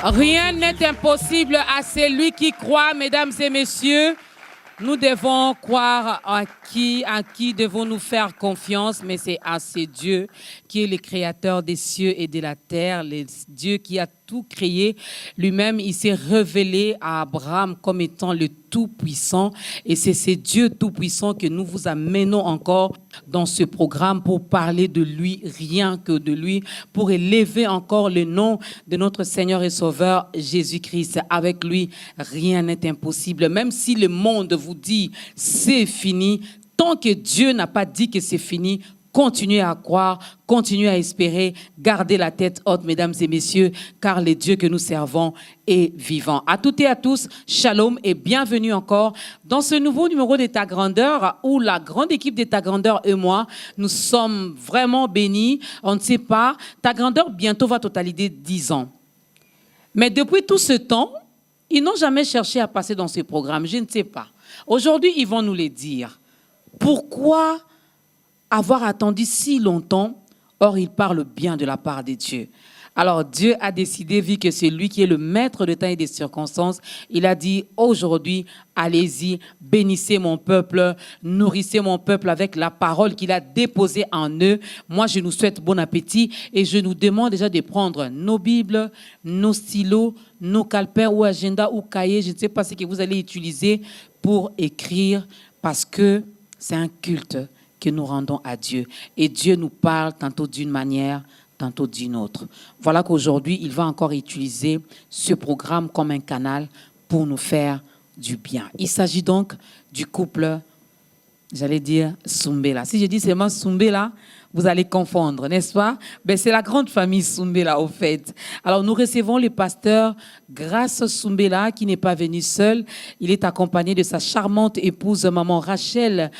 Rien n'est impossible à celui qui croit, mesdames et messieurs. Nous devons croire à qui devons-nous faire confiance, mais c'est à ce Dieu qui est le créateur des cieux et de la terre, le Dieu qui a tout créé. Lui-même, il s'est révélé à Abraham comme étant le Tout-Puissant. Et c'est ce Dieu Tout-Puissant que nous vous amenons encore dans ce programme pour parler de lui, rien que de lui, pour élever encore le nom de notre Seigneur et Sauveur Jésus-Christ. Avec lui, rien n'est impossible. Même si le monde vous dit c'est fini, tant que Dieu n'a pas dit que c'est fini, continuez à croire, continuez à espérer, gardez la tête haute, mesdames et messieurs, car le Dieu que nous servons est vivant. À toutes et à tous, shalom et bienvenue encore dans ce nouveau numéro de Ta Grandeur, où la grande équipe de Ta Grandeur et moi, nous sommes vraiment bénis. On ne sait pas, Ta Grandeur bientôt va totaliser 10 ans. Mais depuis tout ce temps, ils n'ont jamais cherché à passer dans ce programme, je ne sais pas. Aujourd'hui, ils vont nous le dire. Pourquoi avoir attendu si longtemps? Or, il parle bien de la part de Dieu. Alors, Dieu a décidé, vu que c'est lui qui est le maître de temps et des circonstances, il a dit aujourd'hui, allez-y, bénissez mon peuple, nourrissez mon peuple avec la parole qu'il a déposée en eux. Moi, je nous souhaite bon appétit et je nous demande déjà de prendre nos Bibles, nos stylos, nos calepins ou agenda ou cahiers, je ne sais pas ce que vous allez utiliser pour écrire, parce que c'est un culte que nous rendons à Dieu. Et Dieu nous parle tantôt d'une manière, tantôt d'une autre. Voilà qu'aujourd'hui, il va encore utiliser ce programme comme un canal pour nous faire du bien. Il s'agit donc du couple, j'allais dire Soumbela. Si je dis seulement Soumbela, vous allez confondre, n'est-ce pas? Ben, c'est la grande famille Soumbela, au fait. Alors, nous recevons le pasteur Grace Soumbela, qui n'est pas venu seul. Il est accompagné de sa charmante épouse, maman Rachel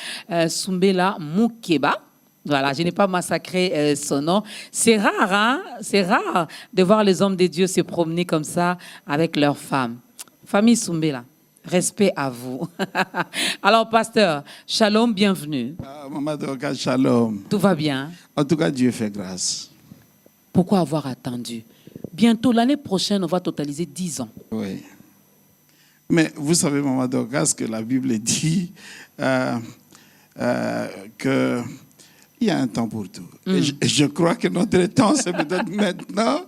Soumbela Moukeba. Voilà, je n'ai pas massacré son nom. C'est rare, hein? C'est rare de voir les hommes de Dieu se promener comme ça avec leurs femmes. Famille Soumbela. Respect à vous. Alors, pasteur, shalom, bienvenue. Maman Dorcas, shalom. Tout va bien? En tout cas, Dieu fait grâce. Pourquoi avoir attendu? Bientôt, l'année prochaine, on va totaliser 10 ans. Oui. Mais vous savez, Maman Dorcas, que la Bible dit que il y a un temps pour tout. Et je crois que notre temps, c'est peut-être maintenant.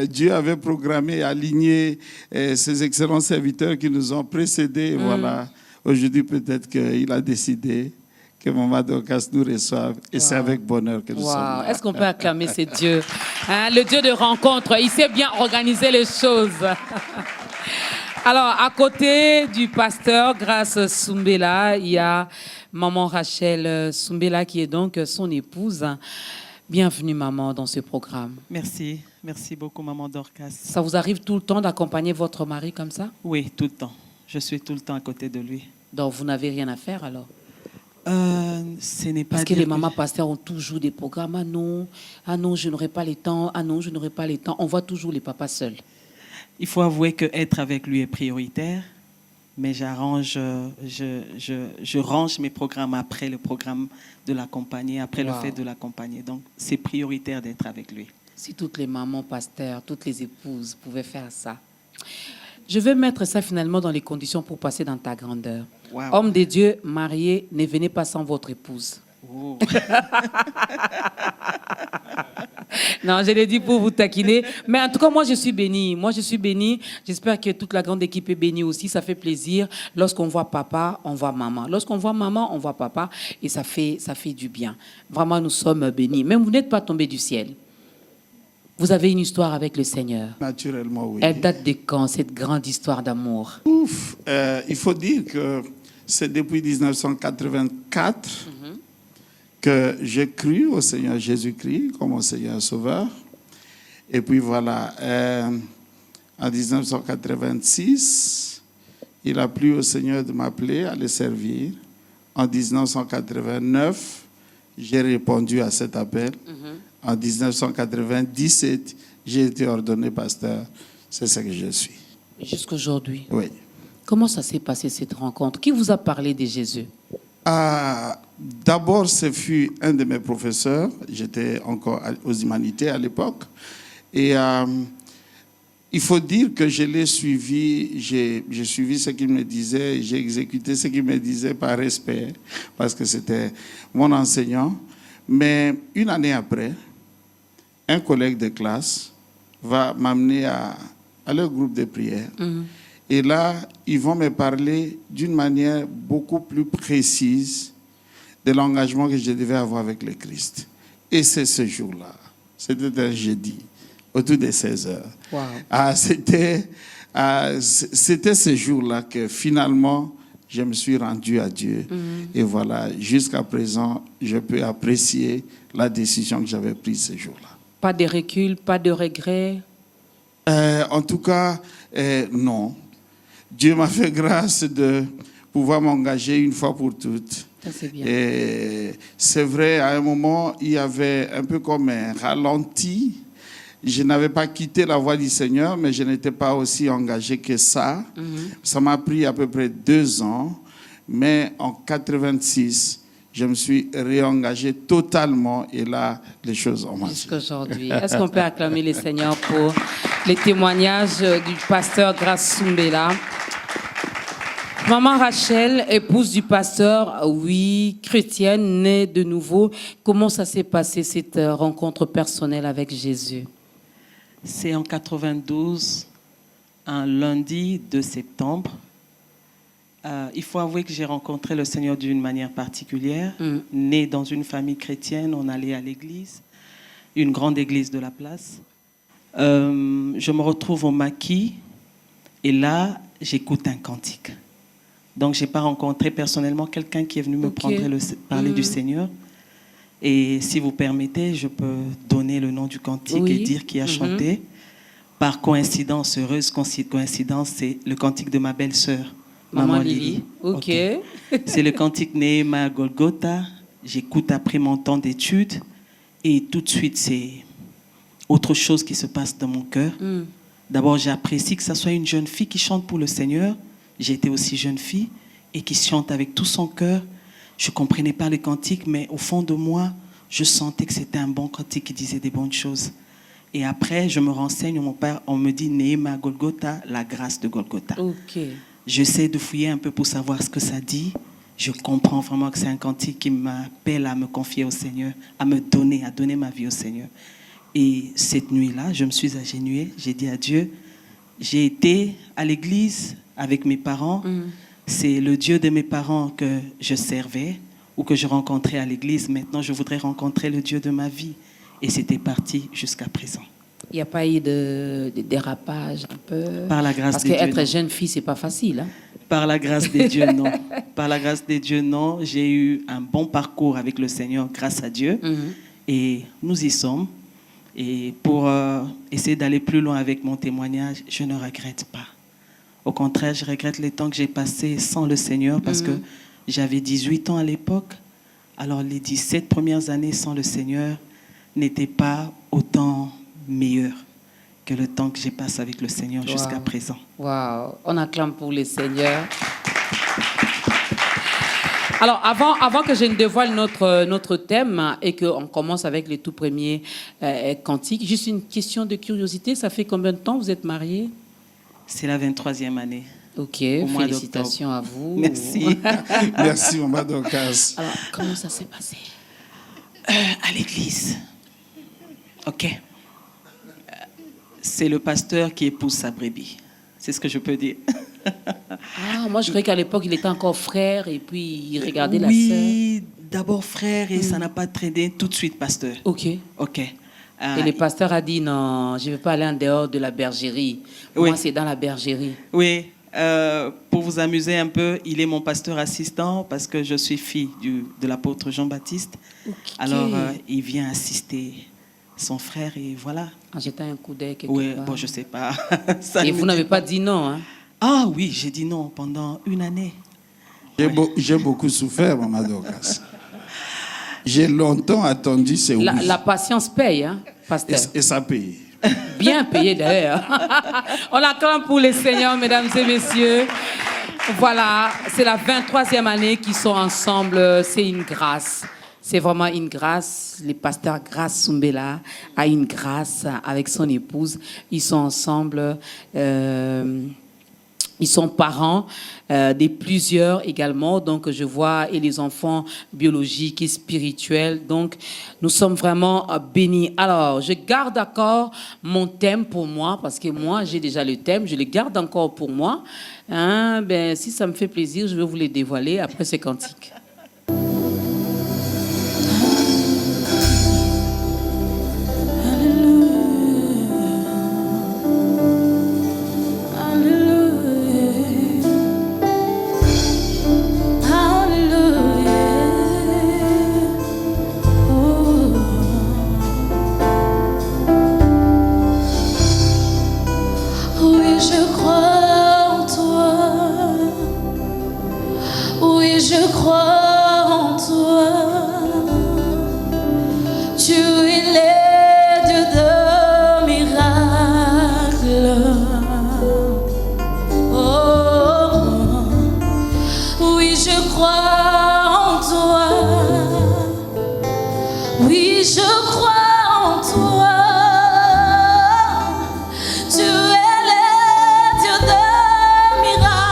Dieu avait programmé et aligné ces excellents serviteurs qui nous ont précédés. Voilà. Aujourd'hui, peut-être qu'il a décidé que Maman Dorcas nous reçoive. Et c'est avec bonheur que nous sommes là. Est-ce qu'on peut acclamer ce Dieu? Hein, le Dieu de rencontre. Il sait bien organiser les choses. Alors, à côté du pasteur Grace Soumbela, il y a maman Rachel Soumbela qui est donc son épouse. Bienvenue, maman, dans ce programme. Merci. Merci beaucoup, maman Dorcas. Ça vous arrive tout le temps d'accompagner votre mari comme ça? Oui, tout le temps. Je suis tout le temps à côté de lui. Donc, vous n'avez rien à faire alors? Ce n'est pas Parce que les mamans pasteurs ont toujours des programmes. Ah non, je n'aurai pas le temps. Ah non, je n'aurai pas le temps. On voit toujours les papas seuls. Il faut avouer qu'être avec lui est prioritaire, mais je range mes programmes après le programme de l'accompagner, après le fait de l'accompagner. Donc, c'est prioritaire d'être avec lui. Si toutes les mamans pasteurs, toutes les épouses pouvaient faire ça. Je vais mettre ça finalement dans les conditions pour passer dans Ta Grandeur. Wow. Homme de Dieu, marié, ne venez pas sans votre épouse. Oh. Non, je l'ai dit pour vous taquiner. Mais en tout cas, moi, je suis bénie. Moi, je suis bénie. J'espère que toute la grande équipe est bénie aussi. Ça fait plaisir. Lorsqu'on voit papa, on voit maman. Lorsqu'on voit maman, on voit papa. Et ça fait du bien. Vraiment, nous sommes bénis. Même vous n'êtes pas tombés du ciel. Vous avez une histoire avec le Seigneur. Naturellement, oui. Elle date de quand, cette grande histoire d'amour? Ouf, il faut dire que c'est depuis 1984 que j'ai cru au Seigneur Jésus-Christ comme mon Seigneur Sauveur. Et puis voilà, en 1986, il a plu au Seigneur de m'appeler à le servir. En 1989, j'ai répondu à cet appel. En 1997, j'ai été ordonné pasteur. C'est ce que je suis. Jusqu'aujourd'hui. Oui. Comment ça s'est passé cette rencontre? Qui vous a parlé de Jésus? D'abord, ce fut un de mes professeurs. J'étais encore aux humanités à l'époque. Et il faut dire que je l'ai suivi, j'ai suivi ce qu'il me disait, j'ai exécuté ce qu'il me disait par respect, parce que c'était mon enseignant. Mais une année après, un collègue de classe va m'amener à leur groupe de prière. Et là, ils vont me parler d'une manière beaucoup plus précise de l'engagement que je devais avoir avec le Christ. Et c'est ce jour-là, c'était un jeudi, autour de 16 heures. Wow. C'était ce jour-là que finalement, je me suis rendu à Dieu. Et voilà, jusqu'à présent, je peux apprécier la décision que j'avais prise ce jour-là. Pas de recul, pas de regret? En tout cas, non. Dieu m'a fait grâce de pouvoir m'engager une fois pour toutes. Ça, c'est bien. Et c'est vrai, à un moment, il y avait un peu comme un ralenti. Je n'avais pas quitté la voie du Seigneur, mais je n'étais pas aussi engagé que ça. Ça m'a pris à peu près 2 ans. Mais en 86, je me suis réengagé totalement et là, les choses ont marché. Jusqu'aujourd'hui. Est-ce qu'on peut acclamer le Seigneur pour les témoignages du pasteur Grace Soumbela? Maman Rachel, épouse du pasteur, oui, chrétienne, née de nouveau. Comment ça s'est passé, cette rencontre personnelle avec Jésus? C'est en 92, un lundi de septembre. Il faut avouer que j'ai rencontré le Seigneur d'une manière particulière. Né dans une famille chrétienne, on allait à l'église, une grande église de la place. Je me retrouve au maquis et là, j'écoute un cantique. Donc, je n'ai pas rencontré personnellement quelqu'un qui est venu me parler du Seigneur. Et si vous permettez, je peux donner le nom du cantique et dire qui a chanté. Par coïncidence, heureuse coïncidence, c'est le cantique de ma belle-sœur, Maman Lily. Ok. C'est le cantique Nehema Golgotha. J'écoute après mon temps d'études et tout de suite, c'est autre chose qui se passe dans mon cœur. D'abord, j'apprécie que ce soit une jeune fille qui chante pour le Seigneur. J'ai été aussi jeune fille et qui chante avec tout son cœur. Je ne comprenais pas les cantiques, mais au fond de moi, je sentais que c'était un bon cantique qui disait des bonnes choses. Et après, je me renseigne, mon père, on me dit Nehema Golgotha, la grâce de Golgotha. Okay. J'essaie de fouiller un peu pour savoir ce que ça dit. Je comprends vraiment que c'est un cantique qui m'appelle à me confier au Seigneur, à donner ma vie au Seigneur. Et cette nuit-là, je me suis agenouillée, j'ai dit à Dieu, j'ai été à l'église avec mes parents. C'est le Dieu de mes parents que je servais ou que je rencontrais à l'église. Maintenant, je voudrais rencontrer le Dieu de ma vie. Et c'était parti jusqu'à présent. Il n'y a pas eu de dérapage un peu? Par la grâce de Dieu. Parce qu'être jeune fille, ce n'est pas facile. Hein? Par la grâce de Dieu, non. Par la grâce de Dieu, non. J'ai eu un bon parcours avec le Seigneur grâce à Dieu. Et nous y sommes. Et pour essayer d'aller plus loin avec mon témoignage, je ne regrette pas. Au contraire, je regrette les temps que j'ai passés sans le Seigneur parce que j'avais 18 ans à l'époque. Alors les 17 premières années sans le Seigneur n'étaient pas autant meilleures que le temps que j'ai passé avec le Seigneur jusqu'à présent. Wow. On acclame pour le Seigneur. Alors, avant que je ne dévoile notre thème et qu'on commence avec les tout premiers cantiques, juste une question de curiosité. Ça fait combien de temps vous êtes mariés? C'est la 23e année. Ok, félicitations à vous. Merci. Merci, Maman Dorcas. Alors, comment ça s'est passé? À l'église. Ok. C'est le pasteur qui épouse sa brebis. C'est ce que je peux dire. Ah, moi je croyais qu'à l'époque il était encore frère et puis il regardait la sœur. Oui, d'abord frère et ça n'a pas traîné tout de suite pasteur. Ok. Ok. Et le pasteur a dit non, je ne veux pas aller en dehors de la bergerie. Moi c'est dans la bergerie. Oui. Pour vous amuser un peu, il est mon pasteur assistant parce que je suis fille de l'apôtre Jean-Baptiste. Okay. Alors il vient assister son frère et voilà. En jetant un coup d'œil quelque part. Bon, je sais pas. Et vous n'avez pas dit non, hein? Ah oui, j'ai dit non pendant une année. J'ai beaucoup souffert, Maman Dorcas. J'ai longtemps attendu ces oui. La patience paye, hein, pasteur? Et ça paye. Bien payé d'ailleurs. On acclame pour les seigneurs, mesdames et messieurs. Voilà, c'est la 23e année qu'ils sont ensemble. C'est une grâce. c'est vraiment une grâce. Le pasteur Grace Sumbela a une grâce avec son épouse. Ils sont ensemble. Ils sont parents de plusieurs également, donc je vois, et les enfants biologiques et spirituels. Donc, nous sommes vraiment bénis. Alors, je garde encore mon thème pour moi, parce que moi, j'ai déjà le thème, je le garde encore pour moi. Hein, ben, si ça me fait plaisir, je vais vous les dévoiler après ce cantique. Je crois en toi, tu es le Dieu de miracles. Oh, oui, je crois en toi, oui, je crois en toi. Tu es le Dieu de miracles.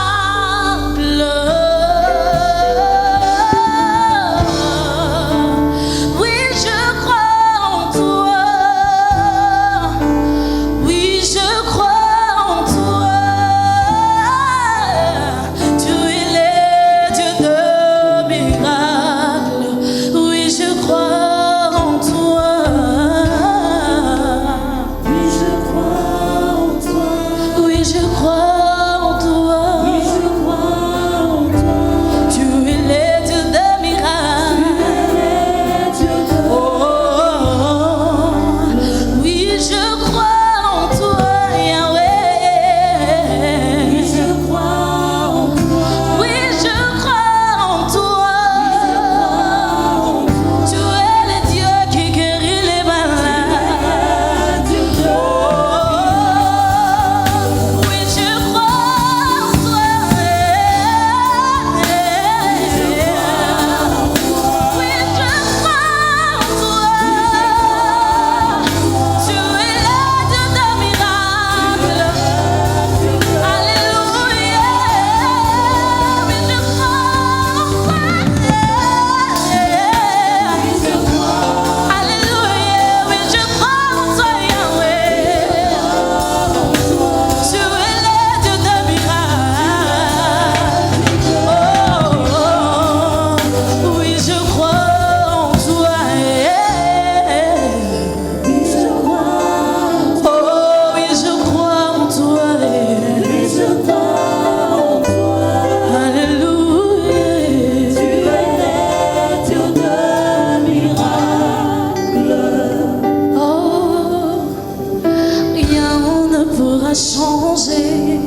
Changer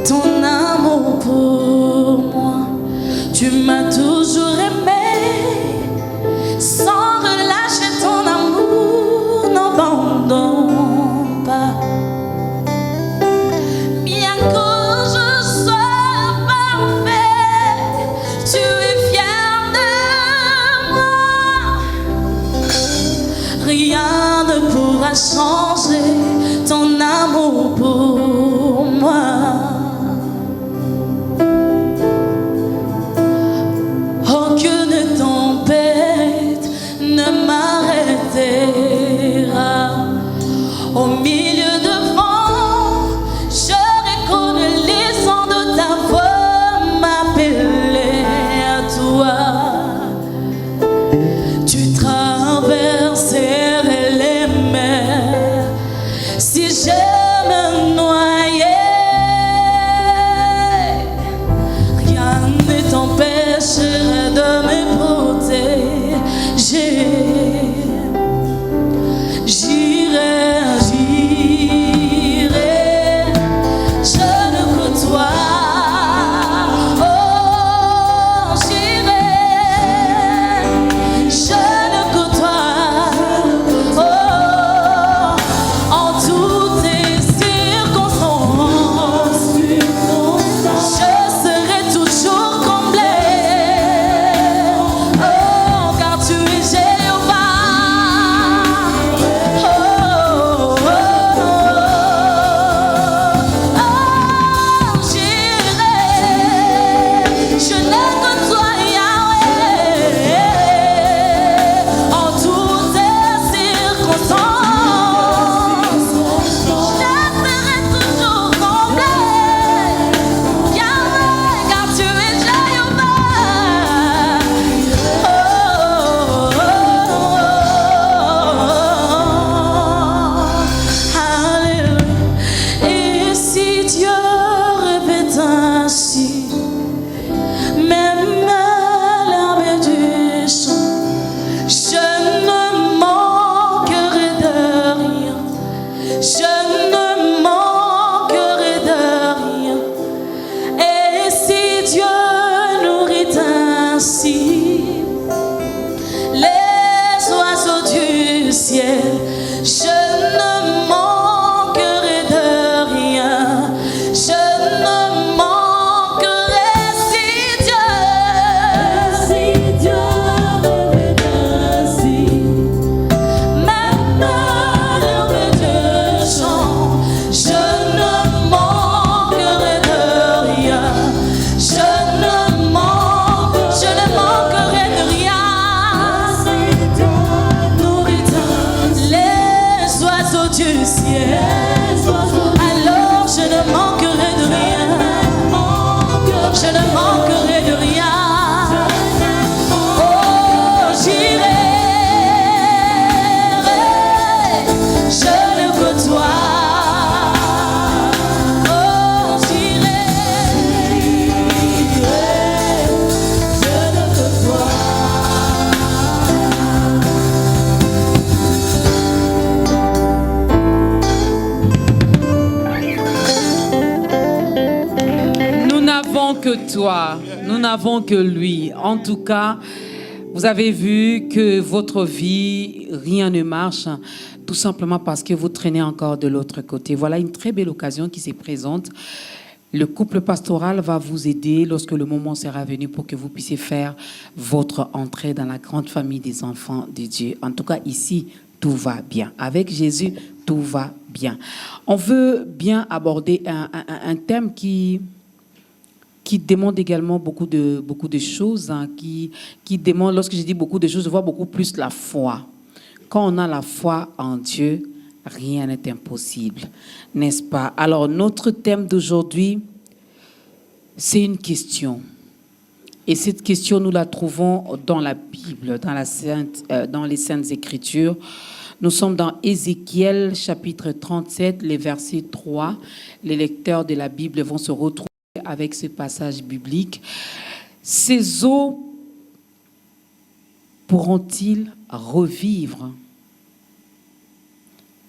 ton amour pour moi. Tu m'as toujours aimé sans relâcher ton amour. N'abandonne pas. Bien que je sois parfait, tu es fier de moi. Rien ne pourra changer ton amour pour moi. Aucune tempête ne m'arrêtera. Au milieu de vent, je reconnais les sons de ta voix m'appeler à toi. Tu traverserais les mers. Si je me noyais, rien ne t'empêcherait de me protéger. J'irai, je le côtoie. Oh, j'irai, je le côtoie. Oh, en toutes les circonstances. n'avons que toi, nous n'avons que lui. En tout cas, vous avez vu que votre vie, rien ne marche, tout simplement parce que vous traînez encore de l'autre côté. Voilà une très belle occasion qui se présente. Le couple pastoral va vous aider lorsque le moment sera venu pour que vous puissiez faire votre entrée dans la grande famille des enfants de Dieu. En tout cas, ici, tout va bien. Avec Jésus, tout va bien. On veut bien aborder un thème qui demande également beaucoup de choses, hein, qui demande, lorsque je dis beaucoup de choses, je vois beaucoup plus la foi. Quand on a la foi en Dieu, rien n'est impossible, n'est-ce pas? Alors, notre thème d'aujourd'hui, c'est une question. Et cette question, nous la trouvons dans la Bible, dans les Saintes Écritures. Nous sommes dans Ézéchiel, chapitre 37, les versets 3. Les lecteurs de la Bible vont se retrouver avec ce passage biblique. Ces eaux pourront-ils revivre?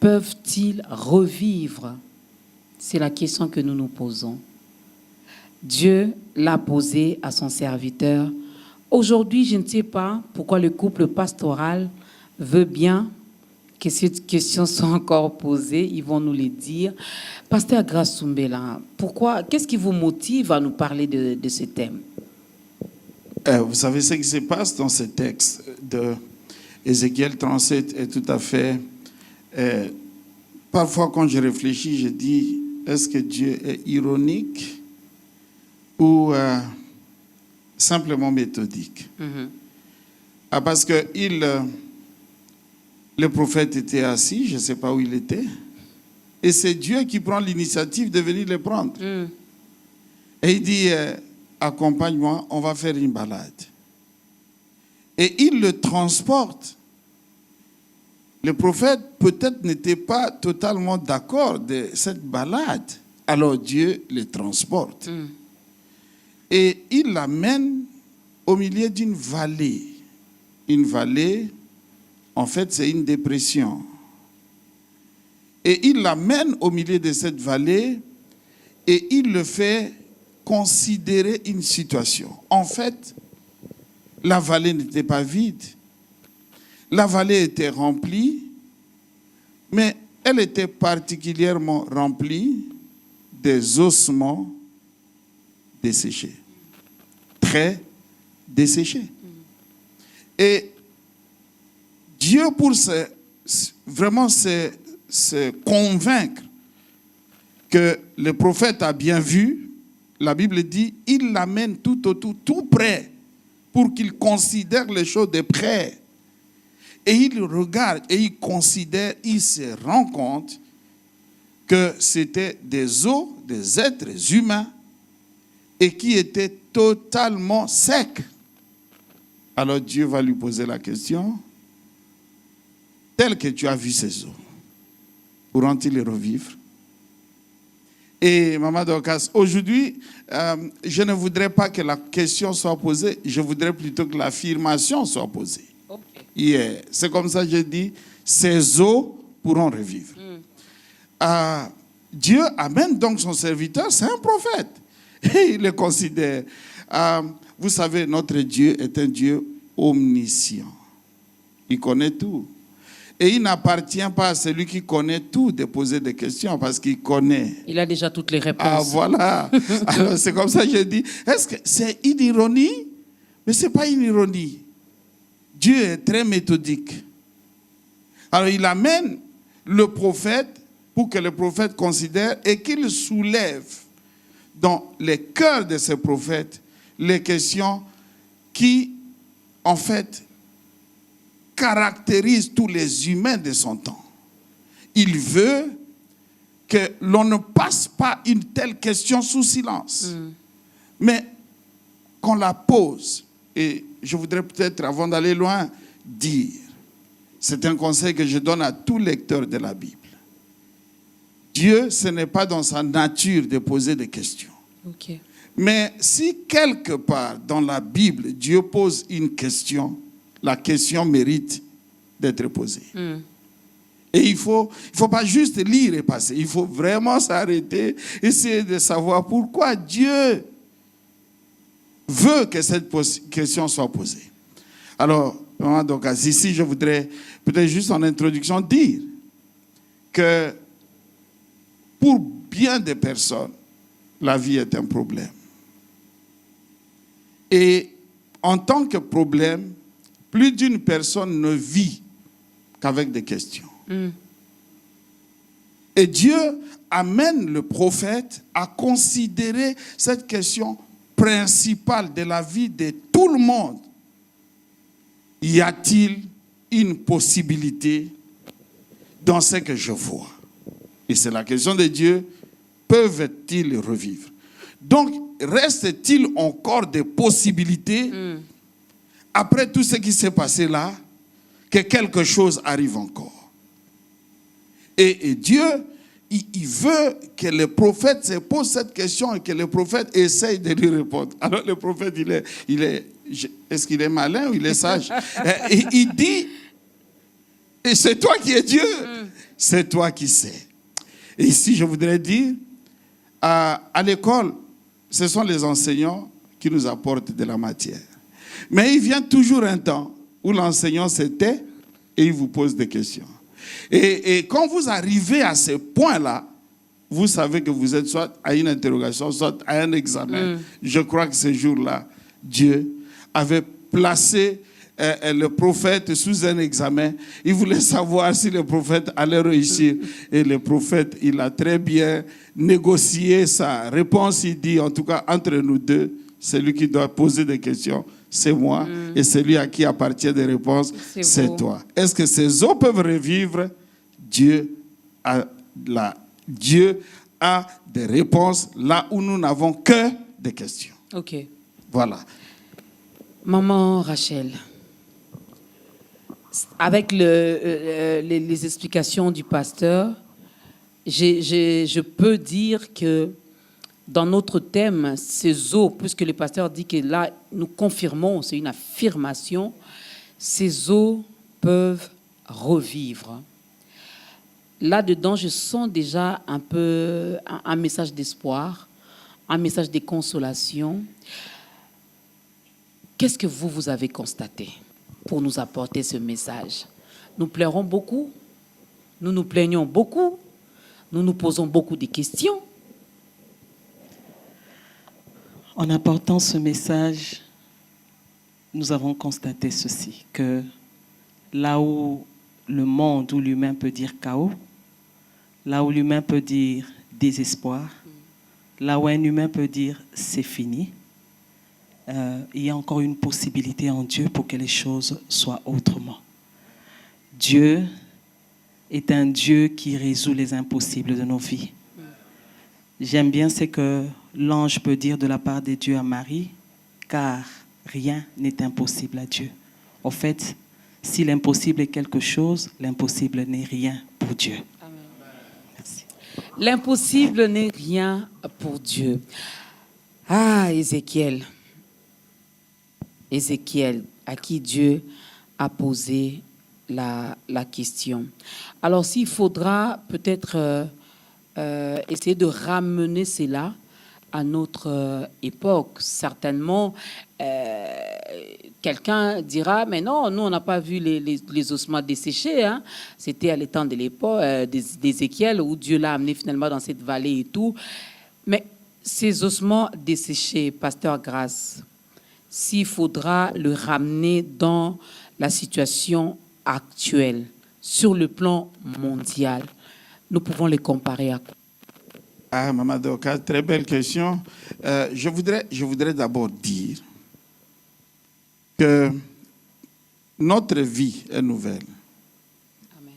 Peuvent-ils revivre? C'est la question que nous nous posons. Dieu l'a posée à son serviteur. Aujourd'hui, je ne sais pas pourquoi le couple pastoral veut bien que cette question soit encore posée. Ils vont nous le dire. Pasteur Grace Soumbela, pourquoi, qu'est-ce qui vous motive à nous parler de ce thème? Vous savez ce qui se passe dans ce texte de Ézéchiel 37 est tout à fait... parfois, quand je réfléchis, je dis, est-ce que Dieu est ironique ou simplement méthodique? Parce que le prophète était assis, je ne sais pas où il était, et c'est Dieu qui prend l'initiative de venir le prendre. Et il dit, accompagne-moi, on va faire une balade. Et il le transporte. Le prophète peut-être n'était pas totalement d'accord de cette balade. Alors Dieu le transporte. Et il l'amène au milieu d'une vallée. Une vallée, en fait, c'est une dépression. Et il l'amène au milieu de cette vallée et il le fait considérer une situation. En fait, la vallée n'était pas vide. La vallée était remplie, mais elle était particulièrement remplie des ossements desséchés, très desséchés. Et Dieu, pour vraiment se convaincre que le prophète a bien vu, la Bible dit, il l'amène tout autour, tout près, pour qu'il considère les choses de près. Et il regarde et il considère, il se rend compte que c'était des os, des êtres humains, et qui étaient totalement secs. Alors Dieu va lui poser la question, tel que tu as vu ces os, pourront-ils revivre? Et Maman Dorcas, aujourd'hui, je ne voudrais pas que la question soit posée, je voudrais plutôt que l'affirmation soit posée. Yeah. C'est comme ça que je dis, ces eaux pourront revivre. Dieu amène donc son serviteur, c'est un prophète. Et il le considère. Vous savez, notre Dieu est un Dieu omniscient. Il connaît tout. Et il n'appartient pas à celui qui connaît tout de poser des questions parce qu'il connaît. Il a déjà toutes les réponses. Ah, voilà. Alors, c'est comme ça que je dis, est-ce que c'est une ironie? Mais ce n'est pas une ironie. Dieu est très méthodique. Alors, il amène le prophète pour que le prophète considère et qu'il soulève dans les cœurs de ce prophète les questions qui, en fait, caractérisent tous les humains de son temps. Il veut que l'on ne passe pas une telle question sous silence, mais qu'on la pose. Et je voudrais peut-être, avant d'aller loin, dire, c'est un conseil que je donne à tout lecteur de la Bible. Dieu, ce n'est pas dans sa nature de poser des questions. Okay. Mais si quelque part dans la Bible, Dieu pose une question, la question mérite d'être posée. Et il faut pas juste lire et passer. Il faut vraiment s'arrêter, essayer de savoir pourquoi Dieu veut que cette question soit posée. Alors, donc, ici, je voudrais peut-être juste en introduction dire que pour bien des personnes, la vie est un problème. Et en tant que problème, plus d'une personne ne vit qu'avec des questions. Et Dieu amène le prophète à considérer cette question principale de la vie de tout le monde. Y a-t-il une possibilité dans ce que je vois? Et c'est la question de Dieu, peuvent-ils revivre? Donc, reste-t-il encore des possibilités, après tout ce qui s'est passé là, que quelque chose arrive encore? Et Dieu, il veut que le prophète se pose cette question et que le prophète essaye de lui répondre. Alors le prophète, est-ce qu'il est malin ou il est sage? Et il dit, et c'est toi qui es Dieu, c'est toi qui sais. Et ici, je voudrais dire, à l'école, ce sont les enseignants qui nous apportent de la matière. Mais il vient toujours un temps où l'enseignant se tait et il vous pose des questions. Et quand vous arrivez à ce point-là, vous savez que vous êtes soit à une interrogation, soit à un examen. Je crois que ce jour-là, Dieu avait placé le prophète sous un examen. Il voulait savoir si le prophète allait réussir. Et le prophète, il a très bien négocié sa réponse. Il dit, en tout cas, entre nous deux, celui qui doit poser des questions, c'est moi. Et celui à qui appartient des réponses, c'est toi. Est-ce que ces eaux peuvent revivre? Dieu a des réponses là où nous n'avons que des questions. Ok. Voilà. Maman Rachel, avec les explications du pasteur, je peux dire que dans notre thème, ces eaux, puisque le pasteur dit que là, nous confirmons, c'est une affirmation, ces eaux peuvent revivre. Là-dedans, je sens déjà un peu un message d'espoir, un message de consolation. Qu'est-ce que vous avez constaté pour nous apporter ce message? Nous pleurons beaucoup, nous nous plaignons beaucoup, nous nous posons beaucoup de questions. En apportant ce message, nous avons constaté ceci, que là où le monde, où l'humain peut dire chaos, là où l'humain peut dire désespoir, là où un humain peut dire c'est fini, il y a encore une possibilité en Dieu pour que les choses soient autrement. Dieu est un Dieu qui résout les impossibles de nos vies. J'aime bien ce que l'ange peut dire de la part de Dieu à Marie, car rien n'est impossible à Dieu. En fait, si l'impossible est quelque chose, l'impossible n'est rien pour Dieu. Amen. Merci. L'impossible n'est rien pour Dieu. Ah, Ézéchiel, à qui Dieu a posé la question. Alors, s'il faudra peut-être essayer de ramener cela à notre époque, certainement, quelqu'un dira, mais non, nous, on n'a pas vu les ossements desséchés. Hein. C'était à l'étang de l'époque d'Ézéchiel, où Dieu l'a amené finalement dans cette vallée et tout. Mais ces ossements desséchés, Pasteur Grace, s'il faudra le ramener dans la situation actuelle, sur le plan mondial, nous pouvons les comparer à quoi? Ah, Maman Doka, très belle question. Je voudrais d'abord dire que notre vie est nouvelle,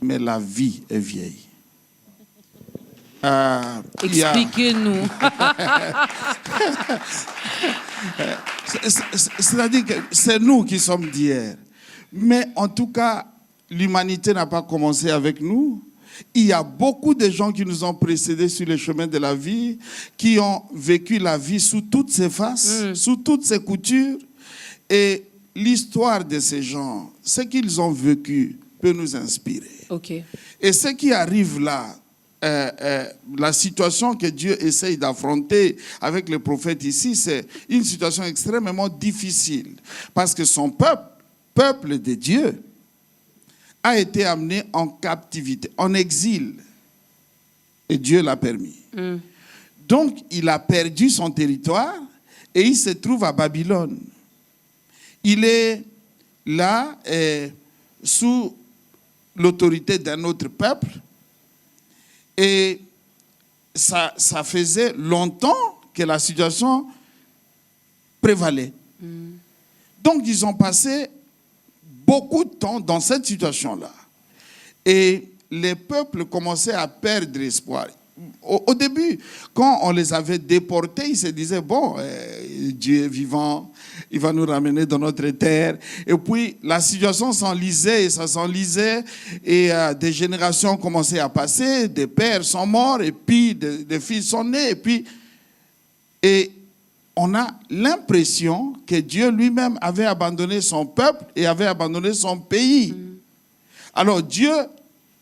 mais la vie est vieille. Expliquez-nous. C'est-à-dire que c'est nous qui sommes d'hier. Mais en tout cas, l'humanité n'a pas commencé avec nous. Il y a beaucoup de gens qui nous ont précédés sur le chemin de la vie, qui ont vécu la vie sous toutes ses faces, sous toutes ses coutures. Et l'histoire de ces gens, ce qu'ils ont vécu, peut nous inspirer. Ok. Et ce qui arrive là, la situation que Dieu essaye d'affronter avec le prophète ici, c'est une situation extrêmement difficile. Parce que son peuple de Dieu, a été amené en captivité, en exil. Et Dieu l'a permis. Donc, il a perdu son territoire et il se trouve à Babylone. Il est là, sous l'autorité d'un autre peuple. Et ça faisait longtemps que la situation prévalait. Donc, ils ont passé beaucoup de temps dans cette situation-là. Et les peuples commençaient à perdre espoir. Au début, quand on les avait déportés, ils se disaient, bon, Dieu est vivant, il va nous ramener dans notre terre. Et puis, la situation s'enlisait et ça s'enlisait. Et des générations commençaient à passer, des pères sont morts, et puis des fils sont nés. Et on a l'impression que Dieu lui-même avait abandonné son peuple et avait abandonné son pays. Alors Dieu,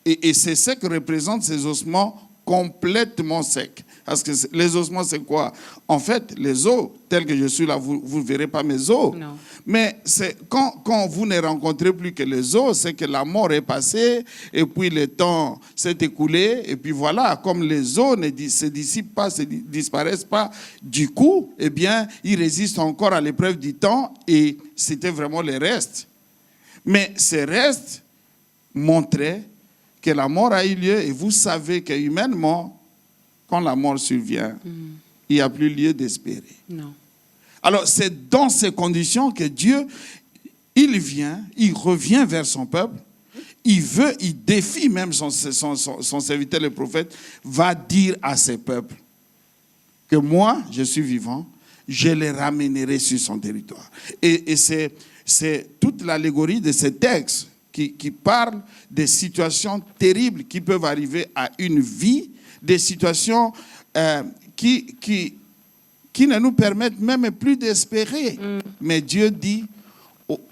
et c'est ce que représentent ces ossements complètement secs. Parce que les ossements, c'est quoi? En fait, les os, tels que je suis là, vous ne verrez pas mes os. Non. Mais quand vous ne rencontrez plus que les os, c'est que la mort est passée, et puis le temps s'est écoulé, et puis voilà, comme les os ne se dissipent pas, ne disparaissent pas, du coup, eh bien, ils résistent encore à l'épreuve du temps, et c'était vraiment les restes. Mais ces restes montraient que la mort a eu lieu, et vous savez que humainement, quand la mort survient, il n'y a plus lieu d'espérer. Non. Alors, c'est dans ces conditions que Dieu, il revient vers son peuple, il défie même son serviteur, le prophète, va dire à ses peuples que moi, je suis vivant, je les ramènerai sur son territoire. Et c'est toute l'allégorie de ces textes qui parlent des situations terribles qui peuvent arriver à une vie, des situations qui ne nous permettent même plus d'espérer. Mais Dieu dit,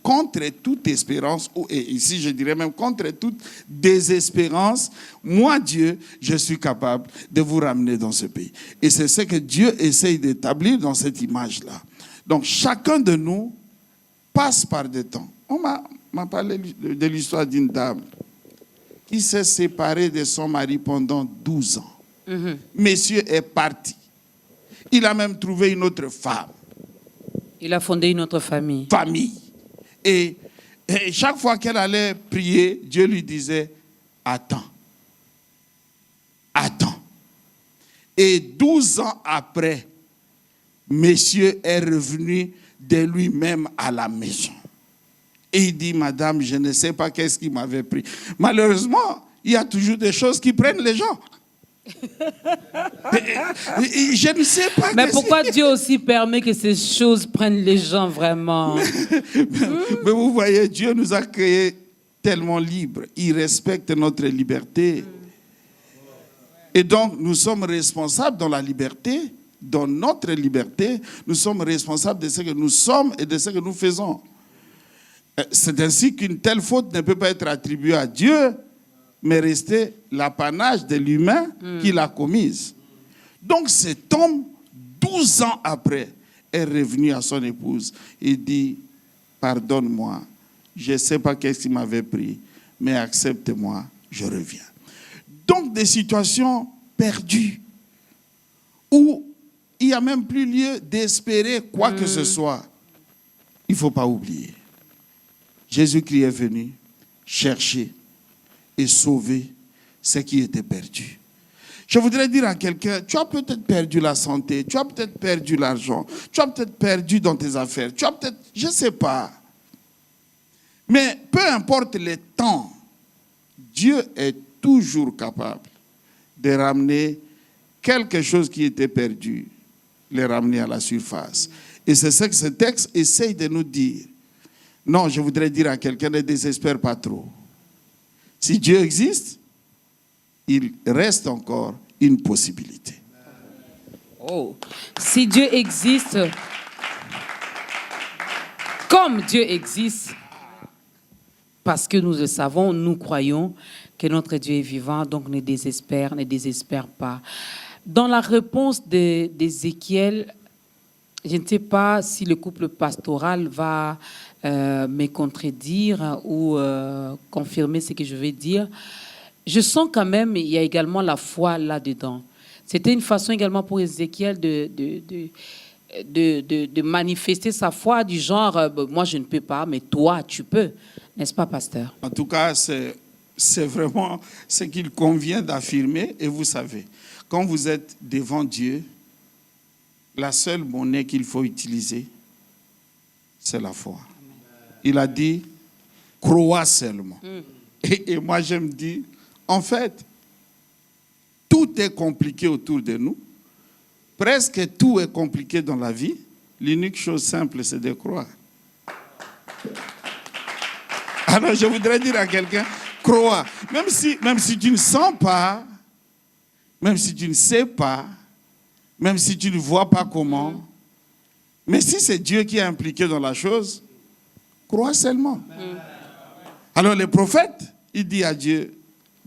contre toute espérance, et ici je dirais même contre toute désespérance, moi Dieu, je suis capable de vous ramener dans ce pays. Et c'est ce que Dieu essaye d'établir dans cette image-là. Donc chacun de nous passe par des temps. On m'a parlé de l'histoire d'une dame qui s'est séparée de son mari pendant 12 ans. Monsieur est parti. Il a même trouvé une autre femme. Il a fondé une autre famille. Et chaque fois qu'elle allait prier, Dieu lui disait, attends. Et 12 ans après, monsieur est revenu de lui-même à la maison. Et il dit, madame, je ne sais pas qu'est-ce qui m'avait pris. Malheureusement, il y a toujours des choses qui prennent les gens. Je ne sais pas. Mais pourquoi Dieu aussi permet que ces choses prennent les gens vraiment? Mais vous voyez, Dieu nous a créés tellement libres. Il respecte notre liberté. Et donc, nous sommes responsables dans la liberté, dans notre liberté. Nous sommes responsables de ce que nous sommes et de ce que nous faisons. C'est ainsi qu'une telle faute ne peut pas être attribuée à Dieu, mais rester l'apanage de l'humain qui l'a commise. Donc cet homme, 12 ans après, est revenu à son épouse et dit, pardonne-moi, je ne sais pas qu'est-ce qui m'avait pris, mais accepte-moi, je reviens. Donc des situations perdues, où il n'y a même plus lieu d'espérer quoi que ce soit. Il ne faut pas oublier. Jésus-Christ est venu chercher et sauver ce qui était perdu. Je voudrais dire à quelqu'un, tu as peut-être perdu la santé, tu as peut-être perdu l'argent, tu as peut-être perdu dans tes affaires, tu as peut-être, je ne sais pas. Mais peu importe le temps, Dieu est toujours capable de ramener quelque chose qui était perdu, les ramener à la surface. Et c'est ce que ce texte essaye de nous dire. Non, je voudrais dire à quelqu'un, ne désespère pas trop. Si Dieu existe, il reste encore une possibilité. Oh, si Dieu existe, comme Dieu existe, parce que nous le savons, nous croyons que notre Dieu est vivant, donc ne désespère pas. Dans la réponse d'Ézéchiel, je ne sais pas si le couple pastoral va me contredire ou confirmer ce que je vais dire. Je sens quand même il y a également la foi là-dedans. C'était une façon également pour Ézéchiel de manifester sa foi du genre moi je ne peux pas, mais toi tu peux. N'est-ce pas, pasteur? En tout cas, c'est vraiment ce qu'il convient d'affirmer. Et vous savez, quand vous êtes devant Dieu, la seule monnaie qu'il faut utiliser, c'est la foi. Il a dit, crois seulement. Et moi, je me dis, en fait, tout est compliqué autour de nous. Presque tout est compliqué dans la vie. L'unique chose simple, c'est de croire. Alors, je voudrais dire à quelqu'un, crois. Même si tu ne sens pas, même si tu ne sais pas, même si tu ne vois pas comment, mais si c'est Dieu qui est impliqué dans la chose, crois seulement. Alors, le prophète, il dit à Dieu,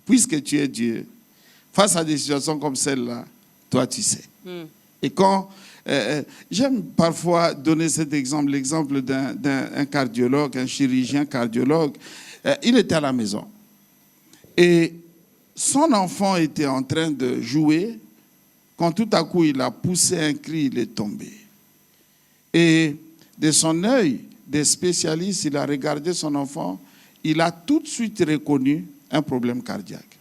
puisque tu es Dieu, face à des situations comme celle-là, toi, tu sais. Et quand... j'aime parfois donner cet exemple, l'exemple d'un cardiologue, un chirurgien cardiologue. Il était à la maison. Et son enfant était en train de jouer, quand tout à coup il a poussé un cri, il est tombé. Et de son œil de spécialiste, il a regardé son enfant, il a tout de suite reconnu un problème cardiaque.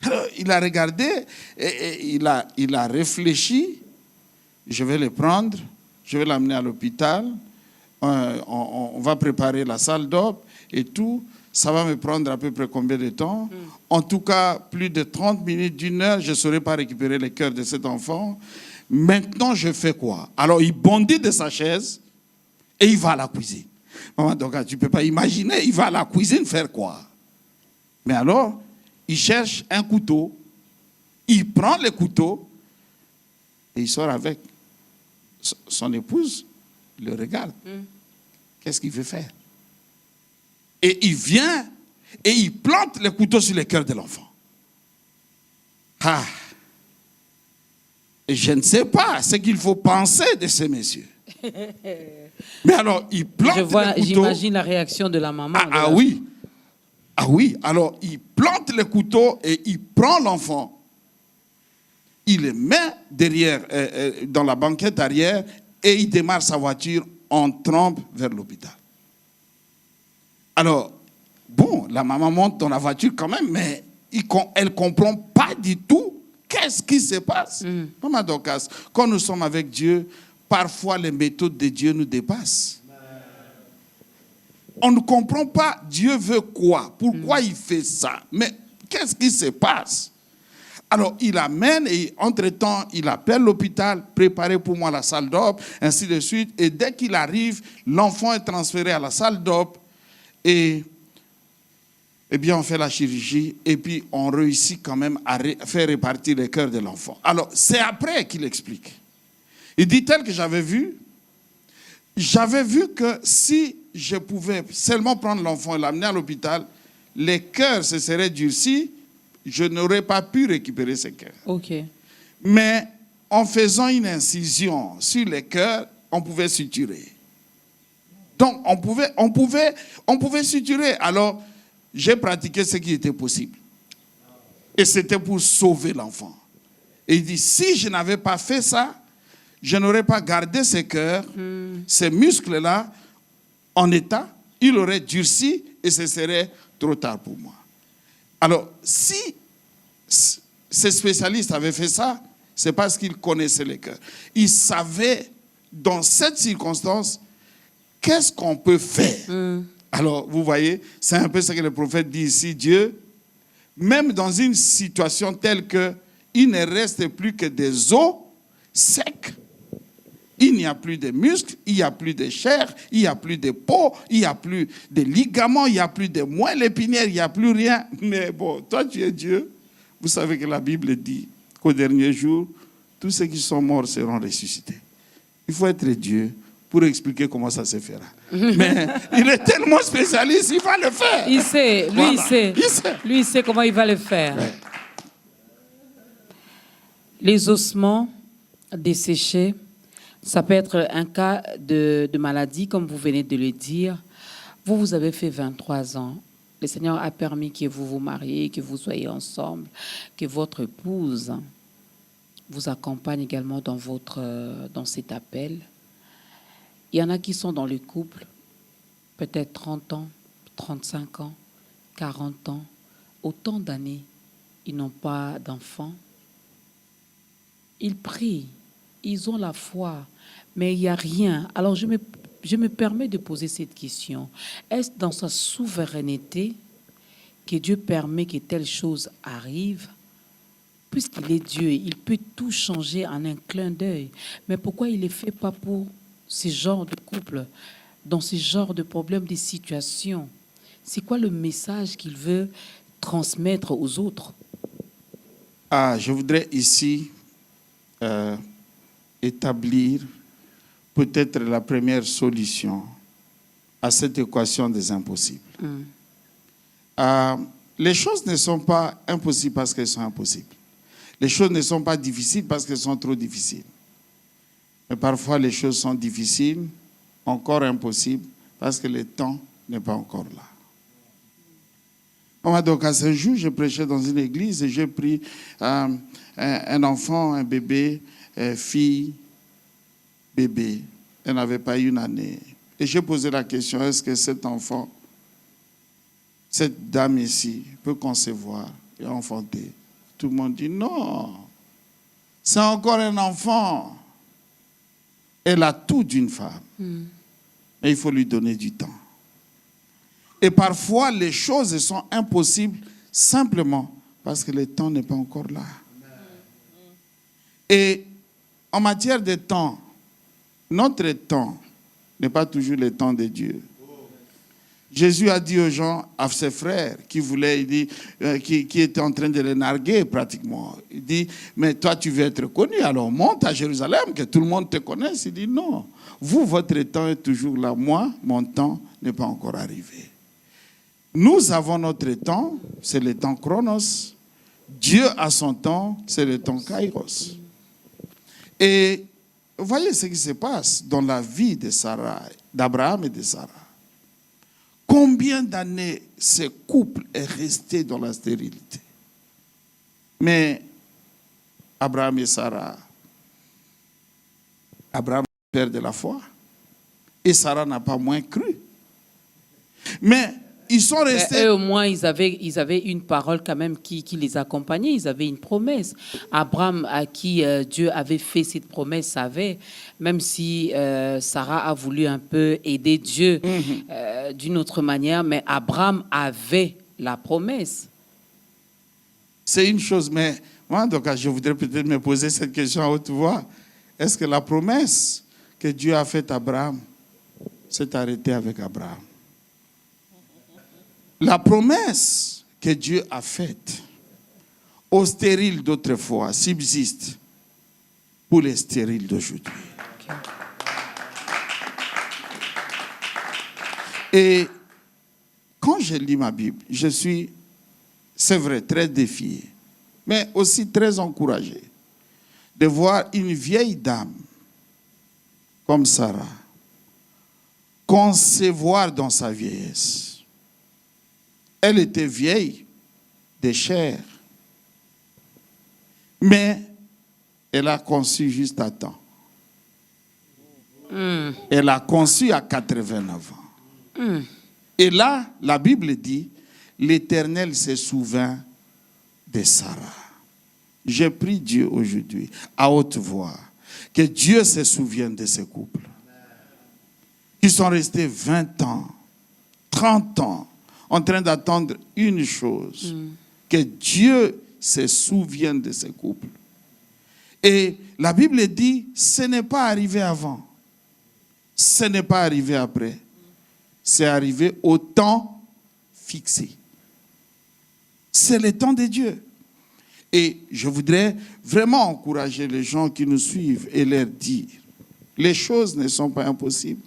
Alors, il a regardé, et il a réfléchi. Je vais le prendre, je vais l'amener à l'hôpital, on va préparer la salle d'op et tout. Ça va me prendre à peu près combien de temps? En tout cas, plus de 30 minutes, d'une heure, je ne saurais pas récupérer le cœur de cet enfant. Maintenant, je fais quoi? Alors, il bondit de sa chaise et il va à la cuisine. Maman, donc, tu ne peux pas imaginer, il va à la cuisine faire quoi? Mais alors, il cherche un couteau, il prend le couteau et il sort avec. Son épouse le regarde. Qu'est-ce qu'il veut faire? Et il vient et il plante le couteau sur le cœur de l'enfant. Et je ne sais pas ce qu'il faut penser de ces messieurs. Mais alors, il plante le couteau. J'imagine la réaction de la maman. Oui. Ah oui. Alors, il plante le couteau et il prend l'enfant. Il le met derrière, dans la banquette arrière et il démarre sa voiture en trompe vers l'hôpital. Alors, bon, la maman monte dans la voiture quand même, mais elle ne comprend pas du tout qu'est-ce qui se passe. Maman Dorcas, quand nous sommes avec Dieu, parfois les méthodes de Dieu nous dépassent. On ne comprend pas Dieu veut quoi, pourquoi il fait ça, mais qu'est-ce qui se passe? Alors, il amène et entre-temps, il appelle l'hôpital, préparez pour moi la salle d'op, ainsi de suite. Et dès qu'il arrive, l'enfant est transféré à la salle d'op et bien, on fait la chirurgie et puis on réussit quand même à faire répartir le cœur de l'enfant. Alors, c'est après qu'il explique. Il dit tel que j'avais vu que si je pouvais seulement prendre l'enfant et l'amener à l'hôpital, le cœur se serait durci. Je n'aurais pas pu récupérer ce cœur. Mais en faisant une incision sur le cœur, on pouvait suturer. Donc, on pouvait suturer. Alors, j'ai pratiqué ce qui était possible. Et c'était pour sauver l'enfant. Et il dit, si je n'avais pas fait ça, je n'aurais pas gardé ce cœur, ces muscles-là, en état. Il aurait durci et ce serait trop tard pour moi. Alors, si ces spécialistes avaient fait ça, c'est parce qu'ils connaissaient le cœur. Ils savaient, dans cette circonstance, qu'est-ce qu'on peut faire. Alors, vous voyez, c'est un peu ce que le prophète dit ici. Dieu, même dans une situation telle qu'il ne reste plus que des os secs, il n'y a plus de muscles, il n'y a plus de chair, il n'y a plus de peau, il n'y a plus de ligaments, il n'y a plus de moelle épinière, il n'y a plus rien. Mais bon, toi tu es Dieu. Vous savez que la Bible dit qu'au dernier jour, tous ceux qui sont morts seront ressuscités. Il faut être Dieu pour expliquer comment ça se fera. Mais il est tellement spécialiste, il va le faire. Il sait, lui, Voilà. il sait. Il sait. Lui, il sait comment il va le faire. Ouais. Les ossements desséchés, ça peut être un cas de maladie, comme vous venez de le dire. Vous avez fait 23 ans. Le Seigneur a permis que vous vous mariez, que vous soyez ensemble, que votre épouse vous accompagne également dans cet appel. Il y en a qui sont dans le couple, peut-être 30 ans, 35 ans, 40 ans, autant d'années, ils n'ont pas d'enfants. Ils prient, ils ont la foi, mais il n'y a rien. Alors je me permets de poser cette question. Est-ce dans sa souveraineté que Dieu permet que telle chose arrive? Puisqu'il est Dieu, il peut tout changer en un clin d'œil. Mais pourquoi il ne le fait pas pour ce genre de couple, dans ce genre de problèmes, de situations? C'est quoi le message qu'il veut transmettre aux autres? Je voudrais ici établir peut-être la première solution à cette équation des impossibles. Les choses ne sont pas impossibles parce qu'elles sont impossibles. Les choses ne sont pas difficiles parce qu'elles sont trop difficiles. Mais parfois, les choses sont difficiles, encore impossibles, parce que le temps n'est pas encore là. Donc, à Saint-Just, je prêchais dans une église et j'ai pris un enfant, un bébé, fille, bébé. Elle n'avait pas une année. Et j'ai posé la question, est-ce que cet enfant, cette dame ici, peut concevoir et enfanter? Tout le monde dit non. C'est encore un enfant. Elle a tout d'une femme. Mais il faut lui donner du temps. Et parfois, les choses sont impossibles simplement parce que le temps n'est pas encore là. Et en matière de temps, notre temps n'est pas toujours le temps de Dieu. Jésus a dit aux gens, à ses frères qui voulaient, il dit, qui étaient en train de les narguer pratiquement. Il dit, mais toi tu veux être connu, alors monte à Jérusalem, que tout le monde te connaisse. Il dit, non, vous, votre temps est toujours là. Moi, mon temps n'est pas encore arrivé. Nous avons notre temps, c'est le temps Chronos. Dieu a son temps, c'est le temps Kairos. Et voyez ce qui se passe dans la vie de Sarah, d'Abraham et de Sarah. Combien d'années ce couple est resté dans la stérilité? Mais Abraham et Sarah, Abraham est père de la foi, et Sarah n'a pas moins cru. Mais ils sont restés... Eux, au moins, ils avaient une parole quand même qui les accompagnait. Ils avaient une promesse. Abraham, à qui Dieu avait fait cette promesse, savait, même si Sarah a voulu un peu aider Dieu d'une autre manière, mais Abraham avait la promesse. C'est une chose, mais moi, donc, je voudrais peut-être me poser cette question à haute voix. Est-ce que la promesse que Dieu a faite à Abraham s'est arrêtée avec Abraham? La promesse que Dieu a faite aux stériles d'autrefois subsiste pour les stériles d'aujourd'hui. Okay. Et quand je lis ma Bible, je suis, c'est vrai, très défié, mais aussi très encouragé de voir une vieille dame comme Sarah concevoir dans sa vieillesse. Elle était vieille de chair, mais elle a conçu juste à temps. Elle a conçu à 89 ans. Et là, la Bible dit, l'Éternel se souvint de Sarah. Je prie Dieu aujourd'hui, à haute voix, que Dieu se souvienne de ces couples qui sont restés 20 ans, 30 ans, en train d'attendre une chose, que Dieu se souvienne de ces couples. Et la Bible dit, ce n'est pas arrivé avant, ce n'est pas arrivé après, c'est arrivé au temps fixé. C'est le temps de Dieu. Et je voudrais vraiment encourager les gens qui nous suivent et leur dire, les choses ne sont pas impossibles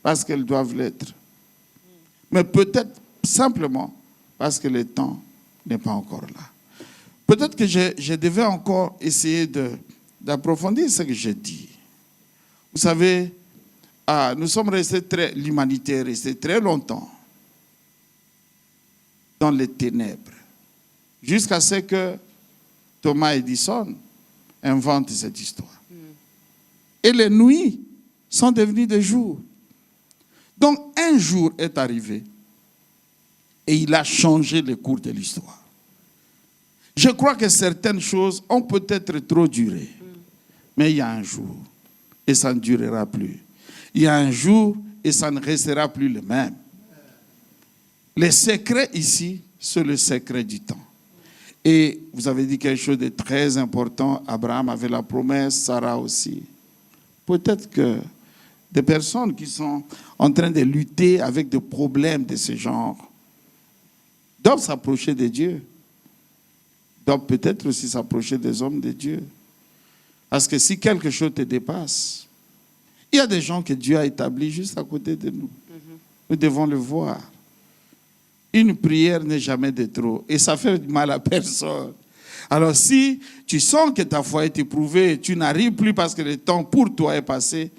parce qu'elles doivent l'être. Mais peut-être simplement parce que le temps n'est pas encore là. Peut-être que je devais encore essayer d'approfondir ce que j'ai dit. Vous savez, nous sommes restés l'humanité est restée très longtemps dans les ténèbres, jusqu'à ce que Thomas Edison invente cette histoire. Et les nuits sont devenues des jours. Donc un jour est arrivé et il a changé le cours de l'histoire. Je crois que certaines choses ont peut-être trop duré, mais il y a un jour et ça ne durera plus. Il y a un jour et ça ne restera plus le même. Le secret ici, c'est le secret du temps. Et vous avez dit quelque chose de très important. Abraham avait la promesse, Sarah aussi. Peut-être que des personnes qui sont en train de lutter avec des problèmes de ce genre doivent s'approcher de Dieu. Doivent peut-être aussi s'approcher des hommes de Dieu. Parce que si quelque chose te dépasse, il y a des gens que Dieu a établis juste à côté de nous. Nous devons le voir. Une prière n'est jamais de trop. Et ça fait mal à personne. Alors si tu sens que ta foi est éprouvée, tu n'arrives plus parce que le temps pour toi est passé,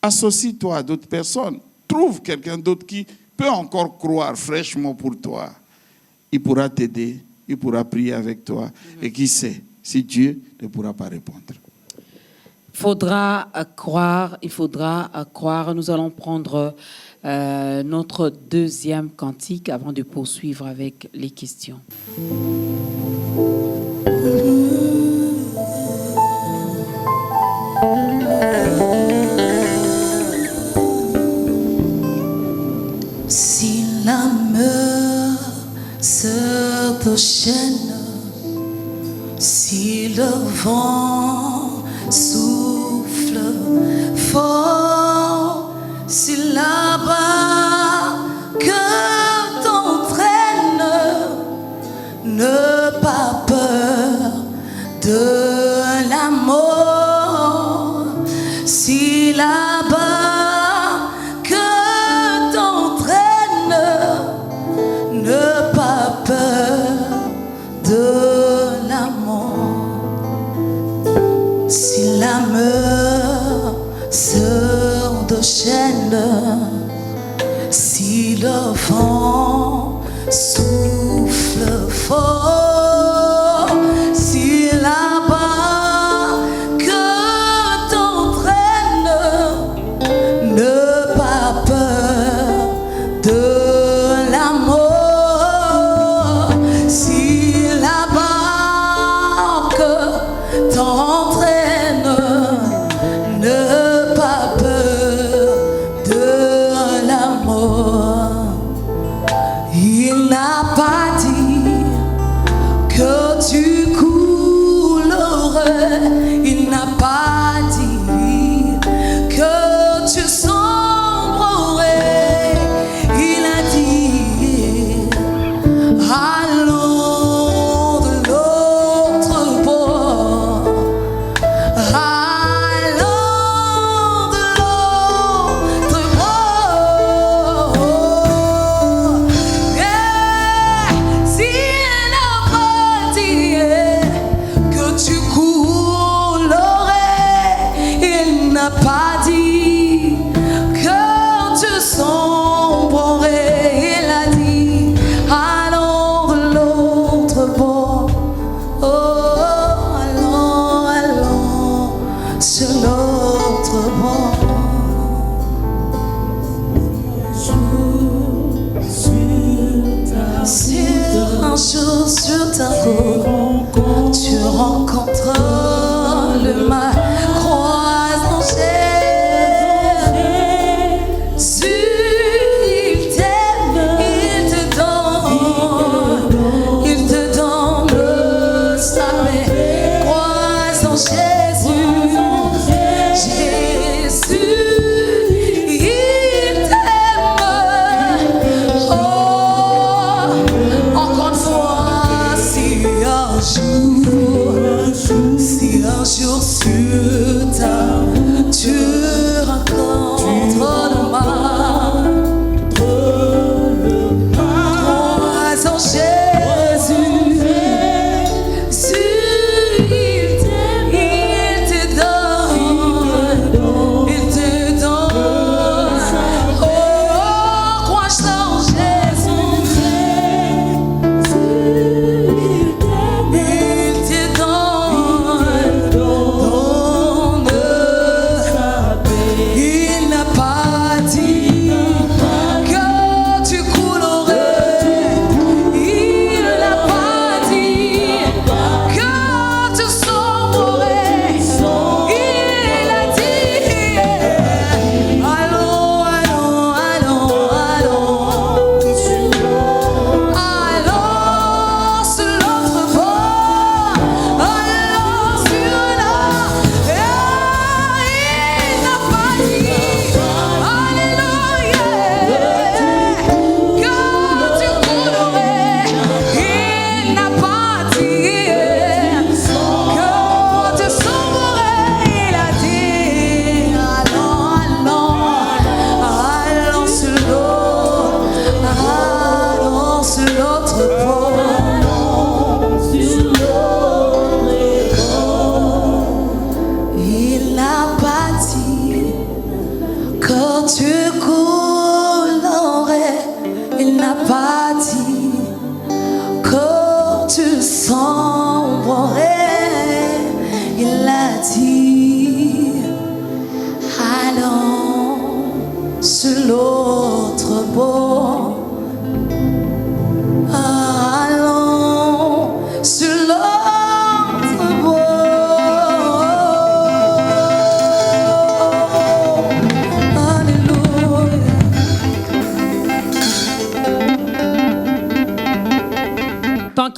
associe-toi à d'autres personnes. Trouve quelqu'un d'autre qui peut encore croire fraîchement pour toi. Il pourra t'aider, il pourra prier avec toi. Et qui sait si Dieu ne pourra pas répondre. Il faudra croire. Nous allons prendre notre deuxième cantique avant de poursuivre avec les questions. Si l'âme se déchaîne, si le vent souffle fort, si là-bas que t'entraîne, ne pas peur de la mort. Si là-bas que t'entraîne, ne pas peur de la mort. Si l'âme se déchaîne, si le vent souffle fort, si là-bas que t'entraîne, ne pas peur de la mort. Si là-bas que t'entraîne, ne pas peur de la mort. Il n'a pas dit que tu coulerais, il n'a pas dit que tu sombrerais, il a dit allons de l'autre bord, allons de l'autre bord. Yeah. S'il n'a pas dit que tu coulerais, il n'a pas dit que tu sombrerais, il a dit allons de l'autre bord. Oh, allons sur l'autre bord. Si un jour sur ta route tu rencontres le mal, croise en Jésus, il t'aime, il te donne le salut. Croise en Jésus, il t'aime. Oh, encore une fois, si un jour sur ta tu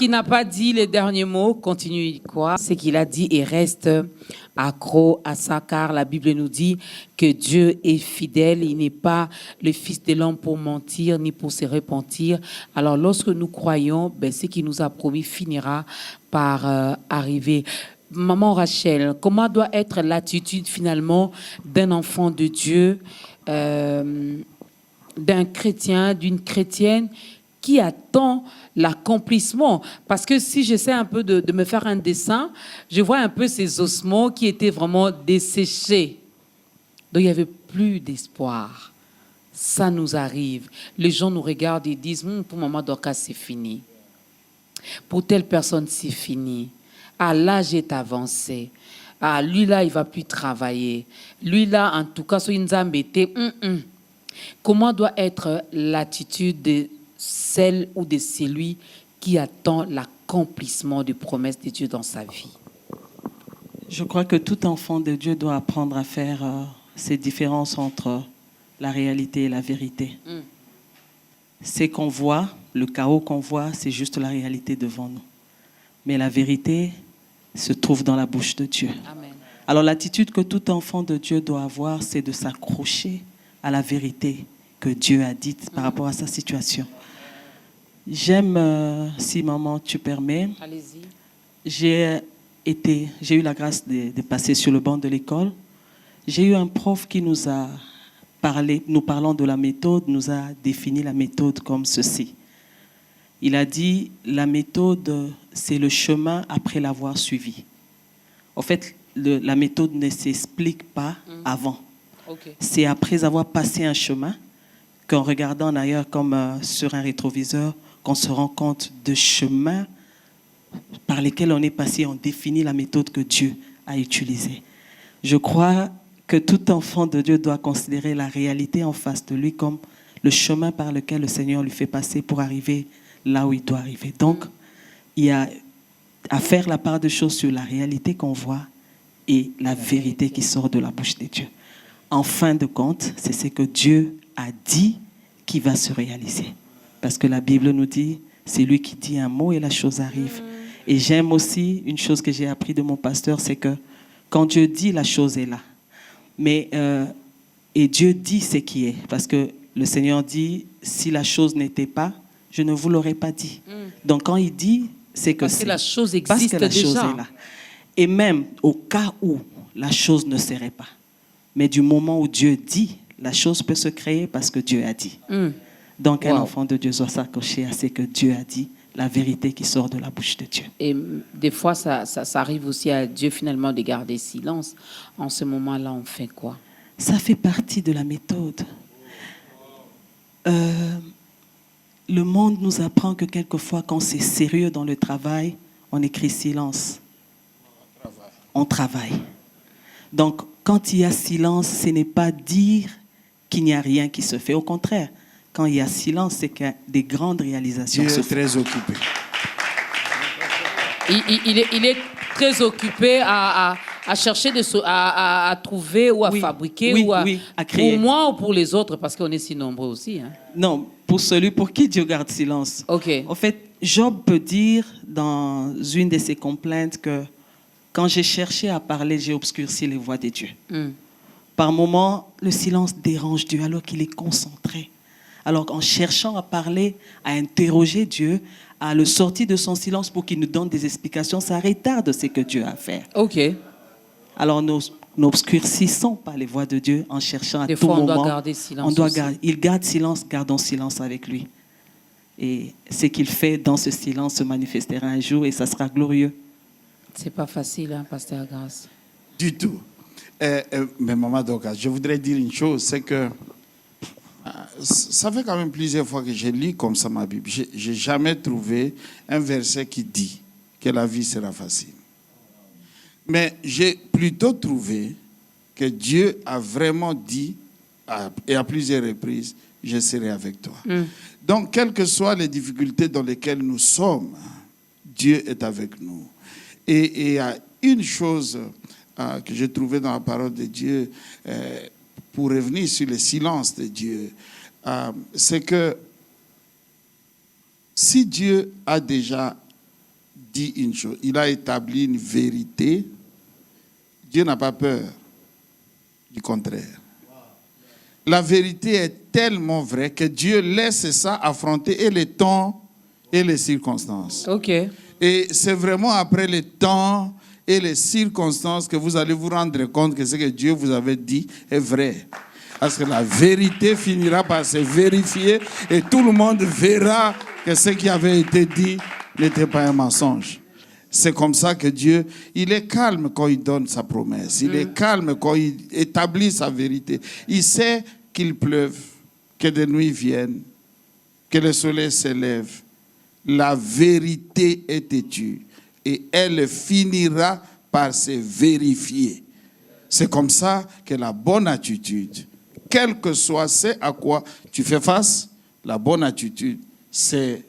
qu'il n'a pas dit les derniers mots, continue quoi? C'est qu'il a dit et reste accro à ça, car la Bible nous dit que Dieu est fidèle. Il n'est pas le Fils de l'homme pour mentir ni pour se repentir. Alors lorsque nous croyons, ce qu'il nous a promis finira par arriver. Maman Rachel, comment doit être l'attitude finalement d'un enfant de Dieu, d'un chrétien, d'une chrétienne qui attend l'accomplissement? Parce que si j'essaie un peu de me faire un dessin, je vois un peu ces ossements qui étaient vraiment desséchés. Donc il n'y avait plus d'espoir. Ça nous arrive. Les gens nous regardent et disent pour Maman Dorcas, c'est fini. Pour telle personne, c'est fini. Ah, l'âge est avancé. Ah, lui là, il ne va plus travailler. Lui là, en tout cas, soit il nous a embêté. Comment doit être l'attitude de celle ou de celui qui attend l'accomplissement des promesses de Dieu dans sa vie? Je crois que tout enfant de Dieu doit apprendre à faire ces différences entre la réalité et la vérité. Ce qu'on voit, le chaos qu'on voit, c'est juste la réalité devant nous. Mais la vérité se trouve dans la bouche de Dieu. Amen. Alors l'attitude que tout enfant de Dieu doit avoir, c'est de s'accrocher à la vérité que Dieu a dite par rapport à sa situation. J'aime, si maman tu permets, Allez-y. j'ai eu la grâce de passer sur le banc de l'école. J'ai eu un prof qui nous a parlé, nous parlant de la méthode, nous a défini la méthode comme ceci. Il a dit, la méthode, c'est le chemin après l'avoir suivi. En fait, la méthode ne s'explique pas avant. Okay. C'est après avoir passé un chemin qu'en regardant en arrière comme sur un rétroviseur, qu'on se rend compte de chemins par lesquels on est passé, on définit la méthode que Dieu a utilisée. Je crois que tout enfant de Dieu doit considérer la réalité en face de lui comme le chemin par lequel le Seigneur lui fait passer pour arriver là où il doit arriver. Donc, il y a à faire la part des choses sur la réalité qu'on voit et la vérité qui sort de la bouche de Dieu. En fin de compte, c'est ce que Dieu a dit qui va se réaliser. Parce que la Bible nous dit, c'est lui qui dit un mot et la chose arrive. Et j'aime aussi, une chose que j'ai appris de mon pasteur, c'est que quand Dieu dit, la chose est là. Mais, et Dieu dit ce qui est. Parce que le Seigneur dit, si la chose n'était pas, je ne vous l'aurais pas dit. Donc quand il dit, c'est que c'est. Parce que la chose existe parce que la déjà. chose est là. Et même au cas où la chose ne serait pas. Mais du moment où Dieu dit, la chose peut se créer parce que Dieu a dit. Donc un enfant de Dieu doit s'accrocher à ce que Dieu a dit, la vérité qui sort de la bouche de Dieu. Et des fois, ça arrive aussi à Dieu finalement de garder silence. En ce moment-là, on fait quoi? Ça fait partie de la méthode. Le monde nous apprend que quelquefois, quand c'est sérieux dans le travail, on écrit silence. On travaille. Donc, quand il y a silence, ce n'est pas dire qu'il n'y a rien qui se fait. Au contraire, quand il y a silence, c'est qu'il y a des grandes réalisations. Dieu est très occupé. Il est très occupé à chercher, à trouver ou à fabriquer ou à créer. Pour moi ou pour les autres, parce qu'on est si nombreux aussi. Hein. Non, pour celui pour qui Dieu garde silence. Okay. En fait, Job peut dire dans une de ses complaintes que quand j'ai cherché à parler, j'ai obscurci les voix de Dieu. Par moments, le silence dérange Dieu alors qu'il est concentré. Alors qu'en cherchant à parler, à interroger Dieu, à le sortir de son silence pour qu'il nous donne des explications, ça retarde ce que Dieu a à faire. Ok. Alors nous n'obscurcissons pas les voix de Dieu en cherchant à des tout fois, moment. On doit garder silence. Il garde silence, gardons silence avec lui. Et ce qu'il fait dans ce silence se manifestera un jour et ça sera glorieux. C'est pas facile, hein, Pasteur Grace. Du tout. Mais Maman Dorcas, je voudrais dire une chose, c'est que ça fait quand même plusieurs fois que j'ai lu comme ça ma Bible. J'ai jamais trouvé un verset qui dit que la vie sera facile. Mais j'ai plutôt trouvé que Dieu a vraiment dit, et à plusieurs reprises, je serai avec toi. Donc, quelles que soient les difficultés dans lesquelles nous sommes, Dieu est avec nous. Et il y a une chose que j'ai trouvée dans la parole de Dieu, pour revenir sur le silence de Dieu, c'est que si Dieu a déjà dit une chose, il a établi une vérité. Dieu n'a pas peur du contraire. La vérité est tellement vraie que Dieu laisse ça affronter et les temps et les circonstances. OK. Et c'est vraiment après les temps et les circonstances que vous allez vous rendre compte que ce que Dieu vous avait dit est vrai. Parce que la vérité finira par se vérifier et tout le monde verra que ce qui avait été dit n'était pas un mensonge. C'est comme ça que Dieu, il est calme quand il donne sa promesse. Il est calme quand il établit sa vérité. Il sait qu'il pleuve, que des nuits viennent, que le soleil s'élève. La vérité est têtue et elle finira par se vérifier. C'est comme ça que la bonne attitude, quel que soit ce à quoi tu fais face, la bonne attitude, c'est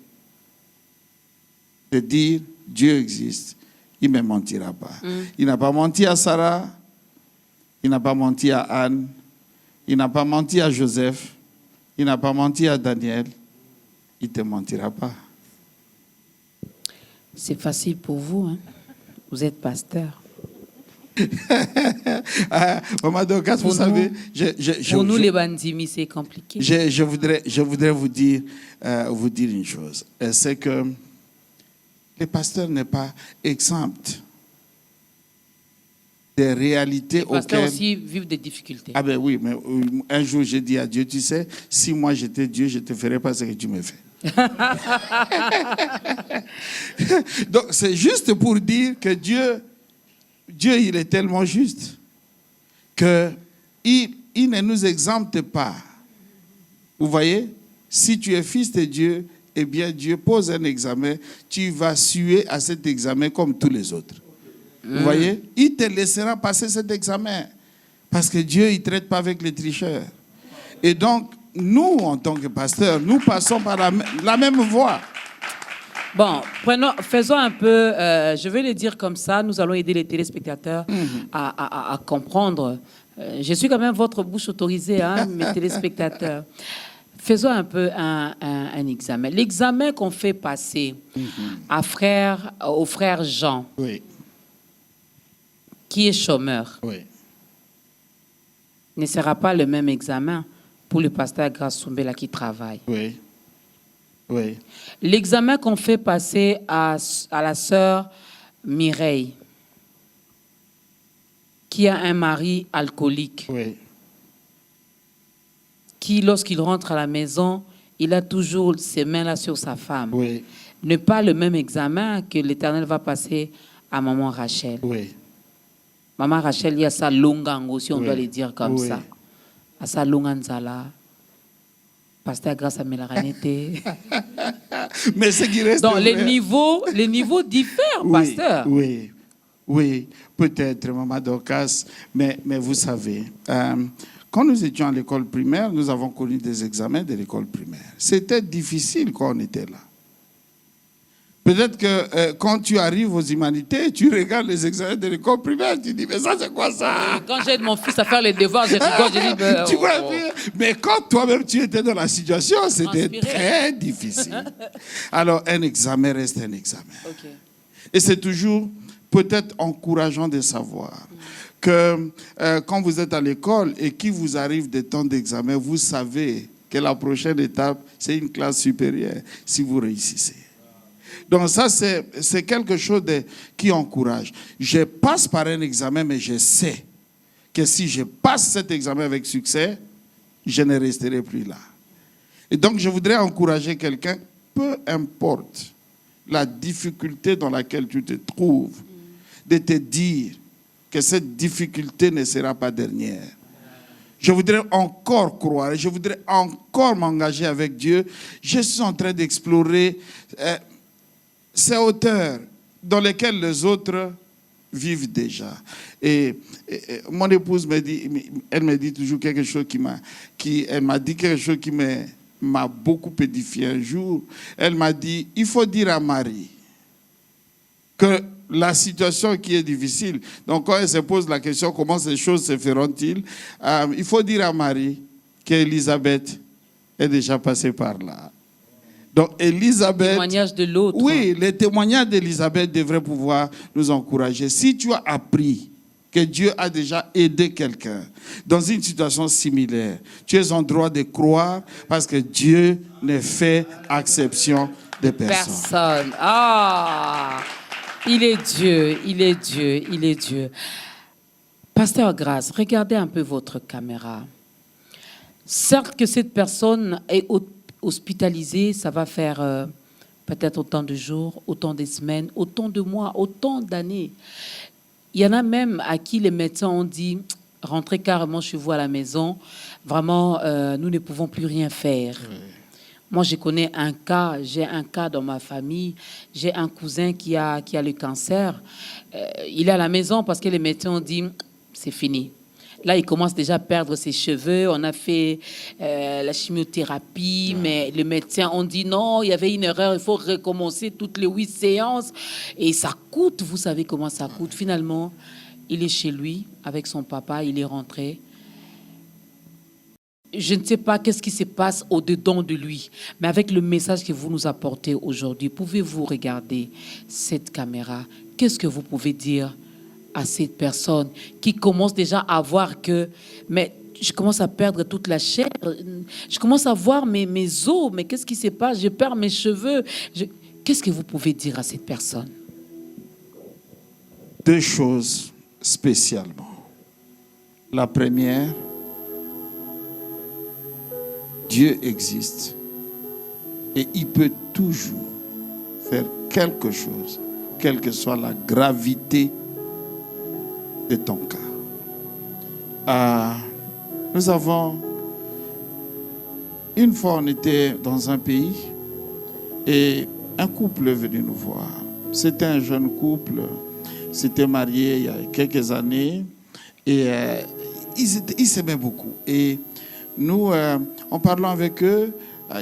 de dire Dieu existe, il ne me mentira pas. Il n'a pas menti à Sarah, il n'a pas menti à Anne, il n'a pas menti à Joseph, il n'a pas menti à Daniel, il ne te mentira pas. C'est facile pour vous, hein? Vous êtes pasteur. Maman Dorcas, vous savez, pour nous les bandits, c'est compliqué. Je voudrais vous dire une chose. C'est que les pasteurs n'est pas exempt des réalités les pasteurs auxquelles... aussi vivent des difficultés. Ah ben oui, mais un jour j'ai dit à Dieu, tu sais, si moi j'étais Dieu, je ne te ferais pas ce que tu me fais. Donc c'est juste pour dire que Dieu il est tellement juste qu'il ne nous exempte pas. Vous voyez, si tu es fils de Dieu, eh bien Dieu pose un examen, tu vas suer à cet examen comme tous les autres. Vous voyez, il te laissera passer cet examen parce que Dieu, il ne traite pas avec les tricheurs. Et donc, nous, en tant que pasteurs, nous passons par la même voie. Bon, faisons un peu, je vais le dire comme ça, nous allons aider les téléspectateurs à comprendre. Je suis quand même votre bouche autorisée, hein, mes téléspectateurs. Faisons un peu un examen. L'examen qu'on fait passer au frère Jean, Oui. qui est chômeur, Oui. ne sera pas le même examen pour le pasteur Grace Soumbela qui travaille. Oui. Oui. L'examen qu'on fait passer à la sœur Mireille, qui a un mari alcoolique, Oui. qui, lorsqu'il rentre à la maison, il a toujours ses mains là sur sa femme. Oui. Ne pas le même examen que l'Éternel va passer à maman Rachel. Oui. Maman Rachel, il y a sa longango, si on Oui. doit le dire comme Oui. ça. À sa longanzala. Pasteur grâce à Melaranete. Mais ce qui reste Donc, vrai- les niveaux diffèrent, Oui, pasteur. oui, oui, peut-être, Maman Dorcas, mais vous savez, quand nous étions à l'école primaire, nous avons connu des examens de l'école primaire. C'était difficile quand on était là. Peut-être que quand tu arrives aux humanités, tu regardes les examens de l'école primaire, tu dis, mais ça, c'est quoi ça? Quand j'aide mon fils à faire les devoirs, je rigole, je dis... ben, Tu vois, mais quand toi-même tu étais dans la situation, c'était Transpirer. très difficile. Alors, un examen reste un examen. Ok. Et c'est toujours peut-être encourageant de savoir que quand vous êtes à l'école et qu'il vous arrive des temps d'examen, vous savez que la prochaine étape, c'est une classe supérieure si vous réussissez. Donc ça, c'est quelque chose qui encourage. Je passe par un examen, mais je sais que si je passe cet examen avec succès, je ne resterai plus là. Et donc, je voudrais encourager quelqu'un, peu importe la difficulté dans laquelle tu te trouves, de te dire que cette difficulté ne sera pas dernière. Je voudrais encore croire, je voudrais encore m'engager avec Dieu. Je suis en train d'explorer ces hauteurs dans lesquelles les autres vivent déjà. Et mon épouse me dit, elle me dit toujours quelque chose elle m'a dit quelque chose qui m'a beaucoup édifié un jour. Elle m'a dit, il faut dire à Marie que la situation qui est difficile, donc quand elle se pose la question, comment ces choses se feront-ils, il faut dire à Marie qu'Élisabeth est déjà passée par là. Donc, Élisabeth... Témoignage de l'autre. Oui, les témoignages d'Élisabeth devraient pouvoir nous encourager. Si tu as appris que Dieu a déjà aidé quelqu'un dans une situation similaire, tu es en droit de croire parce que Dieu ne fait exception de personne. Personne. Ah, il est Dieu, il est Dieu, il est Dieu. Pasteur Grace, regardez un peu votre caméra. Certes que cette personne est hospitalisée, ça va faire peut-être autant de jours, autant de semaines, autant de mois, autant d'années. Il y en a même à qui les médecins ont dit « Rentrez carrément chez vous à la maison. Vraiment, nous ne pouvons plus rien faire. » Moi, je connais un cas, j'ai un cas dans ma famille. J'ai un cousin qui a le cancer. Il est à la maison parce que les médecins ont dit « C'est fini. » Là, il commence déjà à perdre ses cheveux. On a fait la chimiothérapie, mais les médecins ont dit non, il y avait une erreur, il faut recommencer toutes les 8 séances. Et ça coûte, vous savez comment ça coûte. Finalement, il est chez lui avec son papa, il est rentré. Je ne sais pas qu'est-ce qui se passe au-dedans de lui, mais avec le message que vous nous apportez aujourd'hui, pouvez-vous regarder cette caméra? Qu'est-ce que vous pouvez dire à cette personne qui commence déjà à voir que mais je commence à perdre toute la chair, je commence à voir mes os, mais qu'est-ce qui se passe? Je perds mes cheveux. Qu'est-ce que vous pouvez dire à cette personne? 2 choses spécialement. La première, Dieu existe et il peut toujours faire quelque chose, quelle que soit la gravité de ton cas. Nous avons, une fois on était dans un pays et un couple est venu nous voir. C'était un jeune couple, s'était marié il y a quelques années et ils s'aimaient beaucoup. Et nous, en parlant avec eux,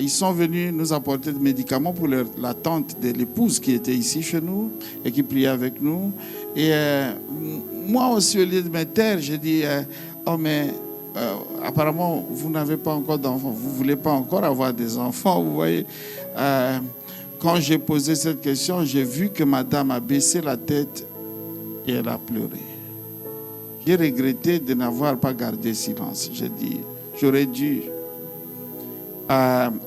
ils sont venus nous apporter des médicaments pour la tante de l'épouse qui était ici chez nous et qui priait avec nous. Et moi aussi, au lieu de me taire, j'ai dit oh mais apparemment vous n'avez pas encore d'enfants, vous ne voulez pas encore avoir des enfants, vous voyez. Quand j'ai posé cette question, j'ai vu que madame a baissé la tête et elle a pleuré. J'ai regretté de n'avoir pas gardé silence. J'ai dit, j'aurais dû.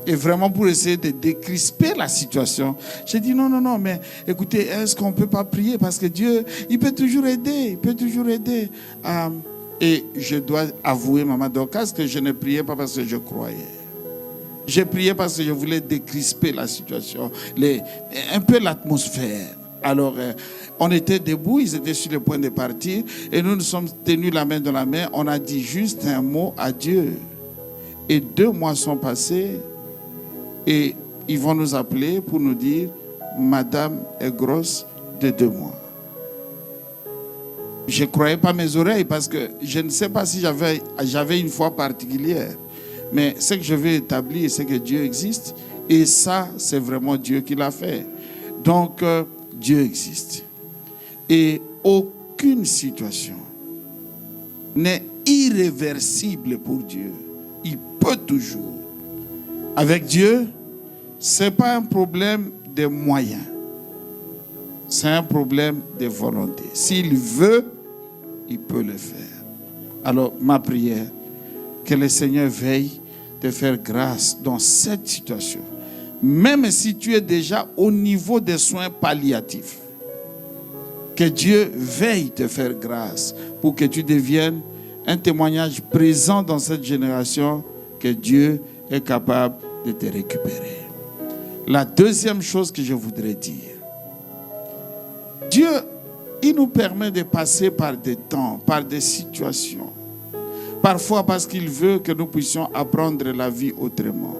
Et vraiment pour essayer de décrisper la situation, j'ai dit non, mais écoutez, est-ce qu'on ne peut pas prier? Parce que Dieu, il peut toujours aider, il peut toujours aider. Et je dois avouer, maman Dorcas, que je ne priais pas parce que je croyais. J'ai prié parce que je voulais décrisper la situation, un peu l'atmosphère. Alors, on était debout, ils étaient sur le point de partir, et nous nous sommes tenus la main dans la main. On a dit juste un mot à Dieu. Et 2 mois sont passés, et ils vont nous appeler pour nous dire, madame est grosse de 2 mois. Je ne croyais pas mes oreilles parce que je ne sais pas si j'avais une foi particulière. Mais ce que je veux établir, c'est que Dieu existe. Et ça, c'est vraiment Dieu qui l'a fait. Donc, Dieu existe. Et aucune situation n'est irréversible pour Dieu. Il peut toujours. Avec Dieu, ce n'est pas un problème de moyens. C'est un problème de volonté. S'il veut, il peut le faire. Alors, ma prière, que le Seigneur veille de faire grâce dans cette situation. Même si tu es déjà au niveau des soins palliatifs, que Dieu veille de faire grâce pour que tu deviennes un témoignage présent dans cette génération, que Dieu est capable de te récupérer. La deuxième chose que je voudrais dire, Dieu, il nous permet de passer par des temps, par des situations. Parfois parce qu'il veut que nous puissions apprendre la vie autrement.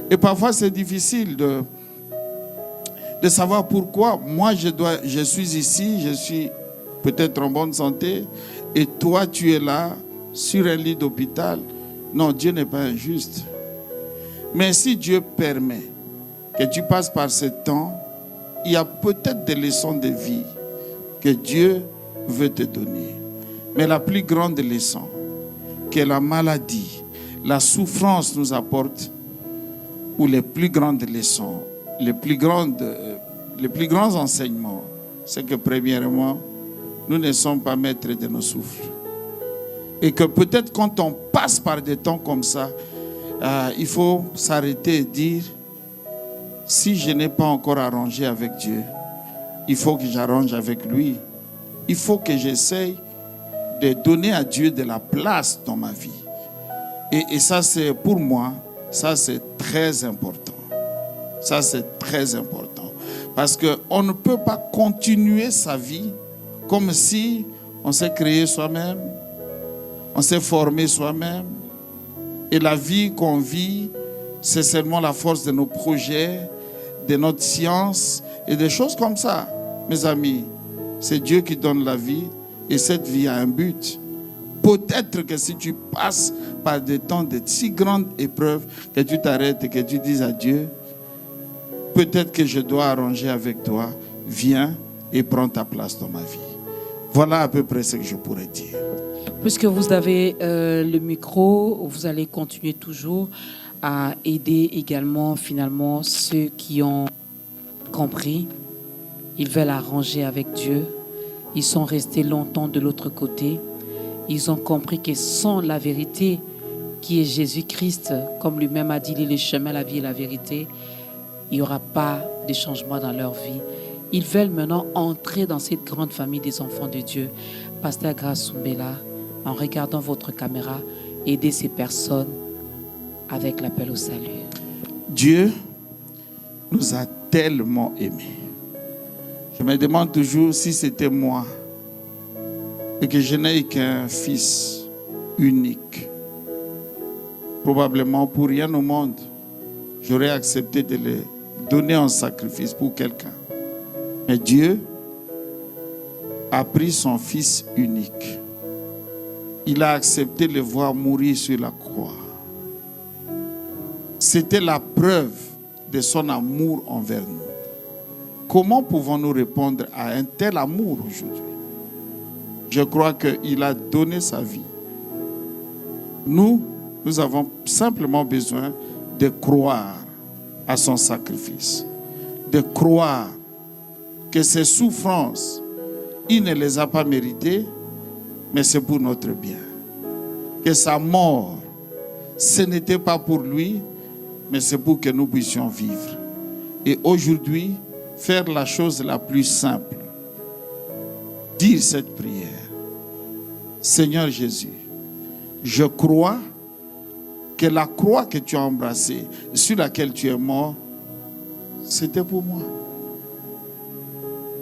Et parfois c'est difficile de savoir pourquoi moi je suis ici, je suis peut-être en bonne santé, et toi tu es là sur un lit d'hôpital. Non, Dieu n'est pas injuste. Mais si Dieu permet que tu passes par ce temps, il y a peut-être des leçons de vie que Dieu veut te donner. Mais la plus grande leçon que la maladie, la souffrance nous apporte, ou les plus grandes leçons, les plus grands enseignements, c'est que premièrement, nous ne sommes pas maîtres de nos souffles. Et que peut-être quand on passe par des temps comme ça, il faut s'arrêter et dire, si je n'ai pas encore arrangé avec Dieu, il faut que j'arrange avec lui. Il faut que j'essaye de donner à Dieu de la place dans ma vie. Et ça, c'est pour moi, ça c'est très important. Ça c'est très important. Parce qu'on ne peut pas continuer sa vie comme si on s'est créé soi-même, on s'est formé soi-même. Et la vie qu'on vit, c'est seulement la force de nos projets, de notre science et des choses comme ça. Mes amis, c'est Dieu qui donne la vie et cette vie a un but. Peut-être que si tu passes par des temps de si grandes épreuves, que tu t'arrêtes et que tu dises à Dieu, peut-être que je dois arranger avec toi, viens et prends ta place dans ma vie. Voilà à peu près ce que je pourrais dire. Puisque vous avez le micro, vous allez continuer toujours à aider également finalement ceux qui ont compris. Ils veulent arranger avec Dieu. Ils sont restés longtemps de l'autre côté. Ils ont compris que sans la vérité qui est Jésus-Christ, comme lui-même a dit, il est le chemin, la vie et la vérité, il n'y aura pas de changement dans leur vie. Ils veulent maintenant entrer dans cette grande famille des enfants de Dieu. Pasteur Grace Soumbela, en regardant votre caméra, aider ces personnes avec l'appel au salut. Dieu nous a tellement aimés. Je me demande toujours si c'était moi et que je n'ai qu'un fils unique. Probablement pour rien au monde, j'aurais accepté de le donner en sacrifice pour quelqu'un. Mais Dieu a pris son fils unique. Il a accepté de le voir mourir sur la croix. C'était la preuve de son amour envers nous. Comment pouvons-nous répondre à un tel amour aujourd'hui? Je crois qu'il a donné sa vie. Nous avons simplement besoin de croire à son sacrifice, de croire que ses souffrances, il ne les a pas méritées, mais c'est pour notre bien. Que sa mort, ce n'était pas pour lui, mais c'est pour que nous puissions vivre. Et aujourd'hui, faire la chose la plus simple, dire cette prière. Seigneur Jésus, je crois que la croix que tu as embrassée, sur laquelle tu es mort, c'était pour moi.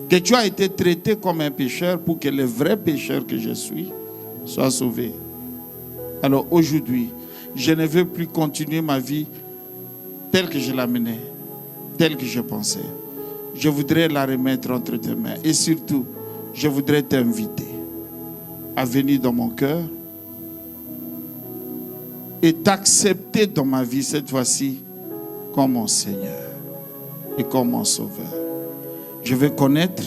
Que tu as été traité comme un pécheur pour que le vrai pécheur que je suis soit sauvé. Alors aujourd'hui, je ne veux plus continuer ma vie telle que je la menais, telle que je pensais. Je voudrais la remettre entre tes mains. Et surtout, je voudrais t'inviter à venir dans mon cœur et t'accepter dans ma vie cette fois-ci comme mon Seigneur et comme mon Sauveur. Je veux connaître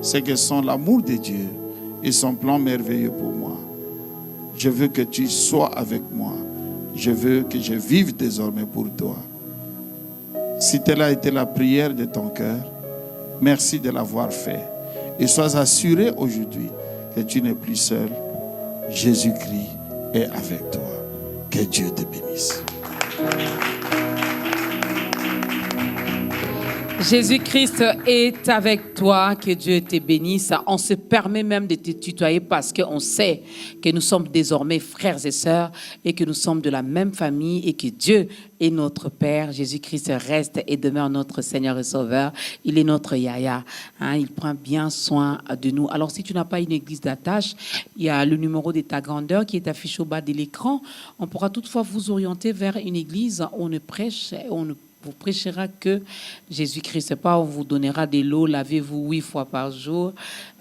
ce que sont l'amour de Dieu et son plan merveilleux pour moi. Je veux que tu sois avec moi. Je veux que je vive désormais pour toi. Si telle a été la prière de ton cœur, merci de l'avoir fait. Et sois assuré aujourd'hui que tu n'es plus seul. Jésus-Christ est avec toi. Que Dieu te bénisse. Jésus-Christ est avec toi, que Dieu te bénisse. On se permet même de te tutoyer parce qu'on sait que nous sommes désormais frères et sœurs et que nous sommes de la même famille et que Dieu est notre Père. Jésus-Christ reste et demeure notre Seigneur et Sauveur. Il est notre Yaya. Il prend bien soin de nous. Alors, si tu n'as pas une église d'attache, il y a le numéro de ta grandeur qui est affiché au bas de l'écran. On pourra toutefois vous orienter vers une église où on ne prêche, on ne vous prêchera que Jésus-Christ. Pas on vous donnera de l'eau, lavez-vous 8 fois par jour,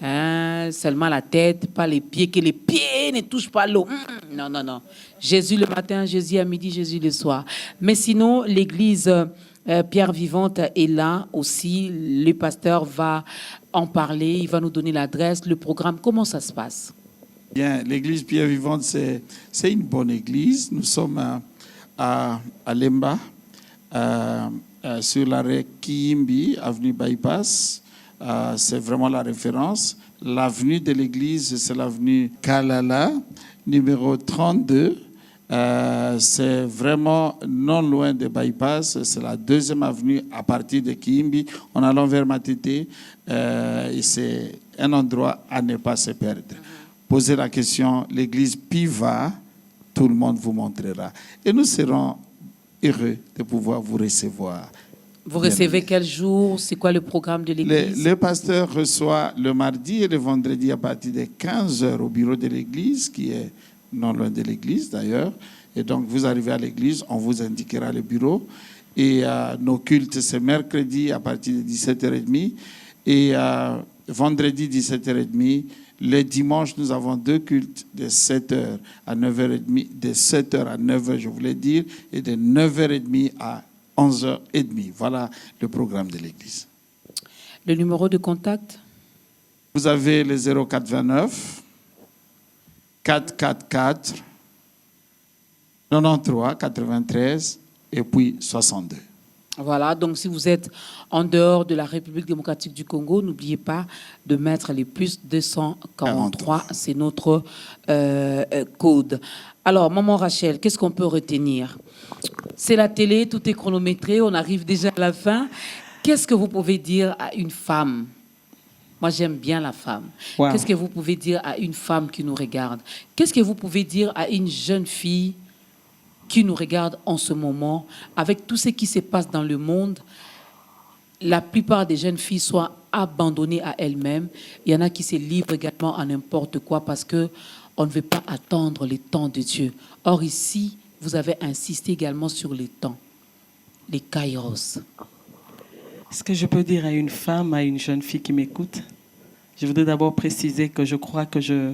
seulement la tête, pas les pieds, que les pieds ne touchent pas l'eau. Non, non, non. Jésus le matin, Jésus à midi, Jésus le soir. Mais sinon, l'église Pierre Vivante est là aussi. Le pasteur va en parler, il va nous donner l'adresse, le programme. Comment ça se passe? Bien, l'église Pierre Vivante, c'est une bonne église. Nous sommes à Lemba, sur l'arrêt Kiimbi, avenue Bypass. C'est vraiment la référence. L'avenue de l'église, c'est l'avenue Kalala, numéro 32. C'est vraiment non loin de Bypass. C'est la deuxième avenue à partir de Kiimbi, en allant vers Matete. Et c'est un endroit à ne pas se perdre. Posez la question, l'église Piva, tout le monde vous montrera. Et nous serons heureux de pouvoir vous recevoir. Vous recevez quel jour? C'est quoi le programme de l'église? Le pasteur reçoit le mardi et le vendredi à partir de 15h au bureau de l'église, qui est non loin de l'église d'ailleurs. Et donc vous arrivez à l'église, on vous indiquera le bureau. Et nos cultes, c'est mercredi à partir de 17h30 et vendredi 17h30. Le dimanche, nous avons 2 cultes de 7h à 9h30, de 7h à 9h, je voulais dire, et de 9h30 à 11h30. Voilà le programme de l'église. Le numéro de contact? Vous avez le 0429 444 93 93 et puis 62. Voilà, donc si vous êtes en dehors de la République démocratique du Congo, n'oubliez pas de mettre les plus 243, c'est notre code. Alors, maman Rachel, qu'est-ce qu'on peut retenir? C'est la télé, tout est chronométré, on arrive déjà à la fin. Qu'est-ce que vous pouvez dire à une femme? Moi, j'aime bien la femme. Wow. Qu'est-ce que vous pouvez dire à une femme qui nous regarde? Qu'est-ce que vous pouvez dire à une jeune fille qui nous regarde en ce moment, avec tout ce qui se passe dans le monde? La plupart des jeunes filles sont abandonnées à elles-mêmes. Il y en a qui se livrent également à n'importe quoi parce qu'on ne veut pas attendre les temps de Dieu. Or ici, vous avez insisté également sur les temps, les kairos. Ce que je peux dire à une femme, à une jeune fille qui m'écoute, je voudrais d'abord préciser que je crois que je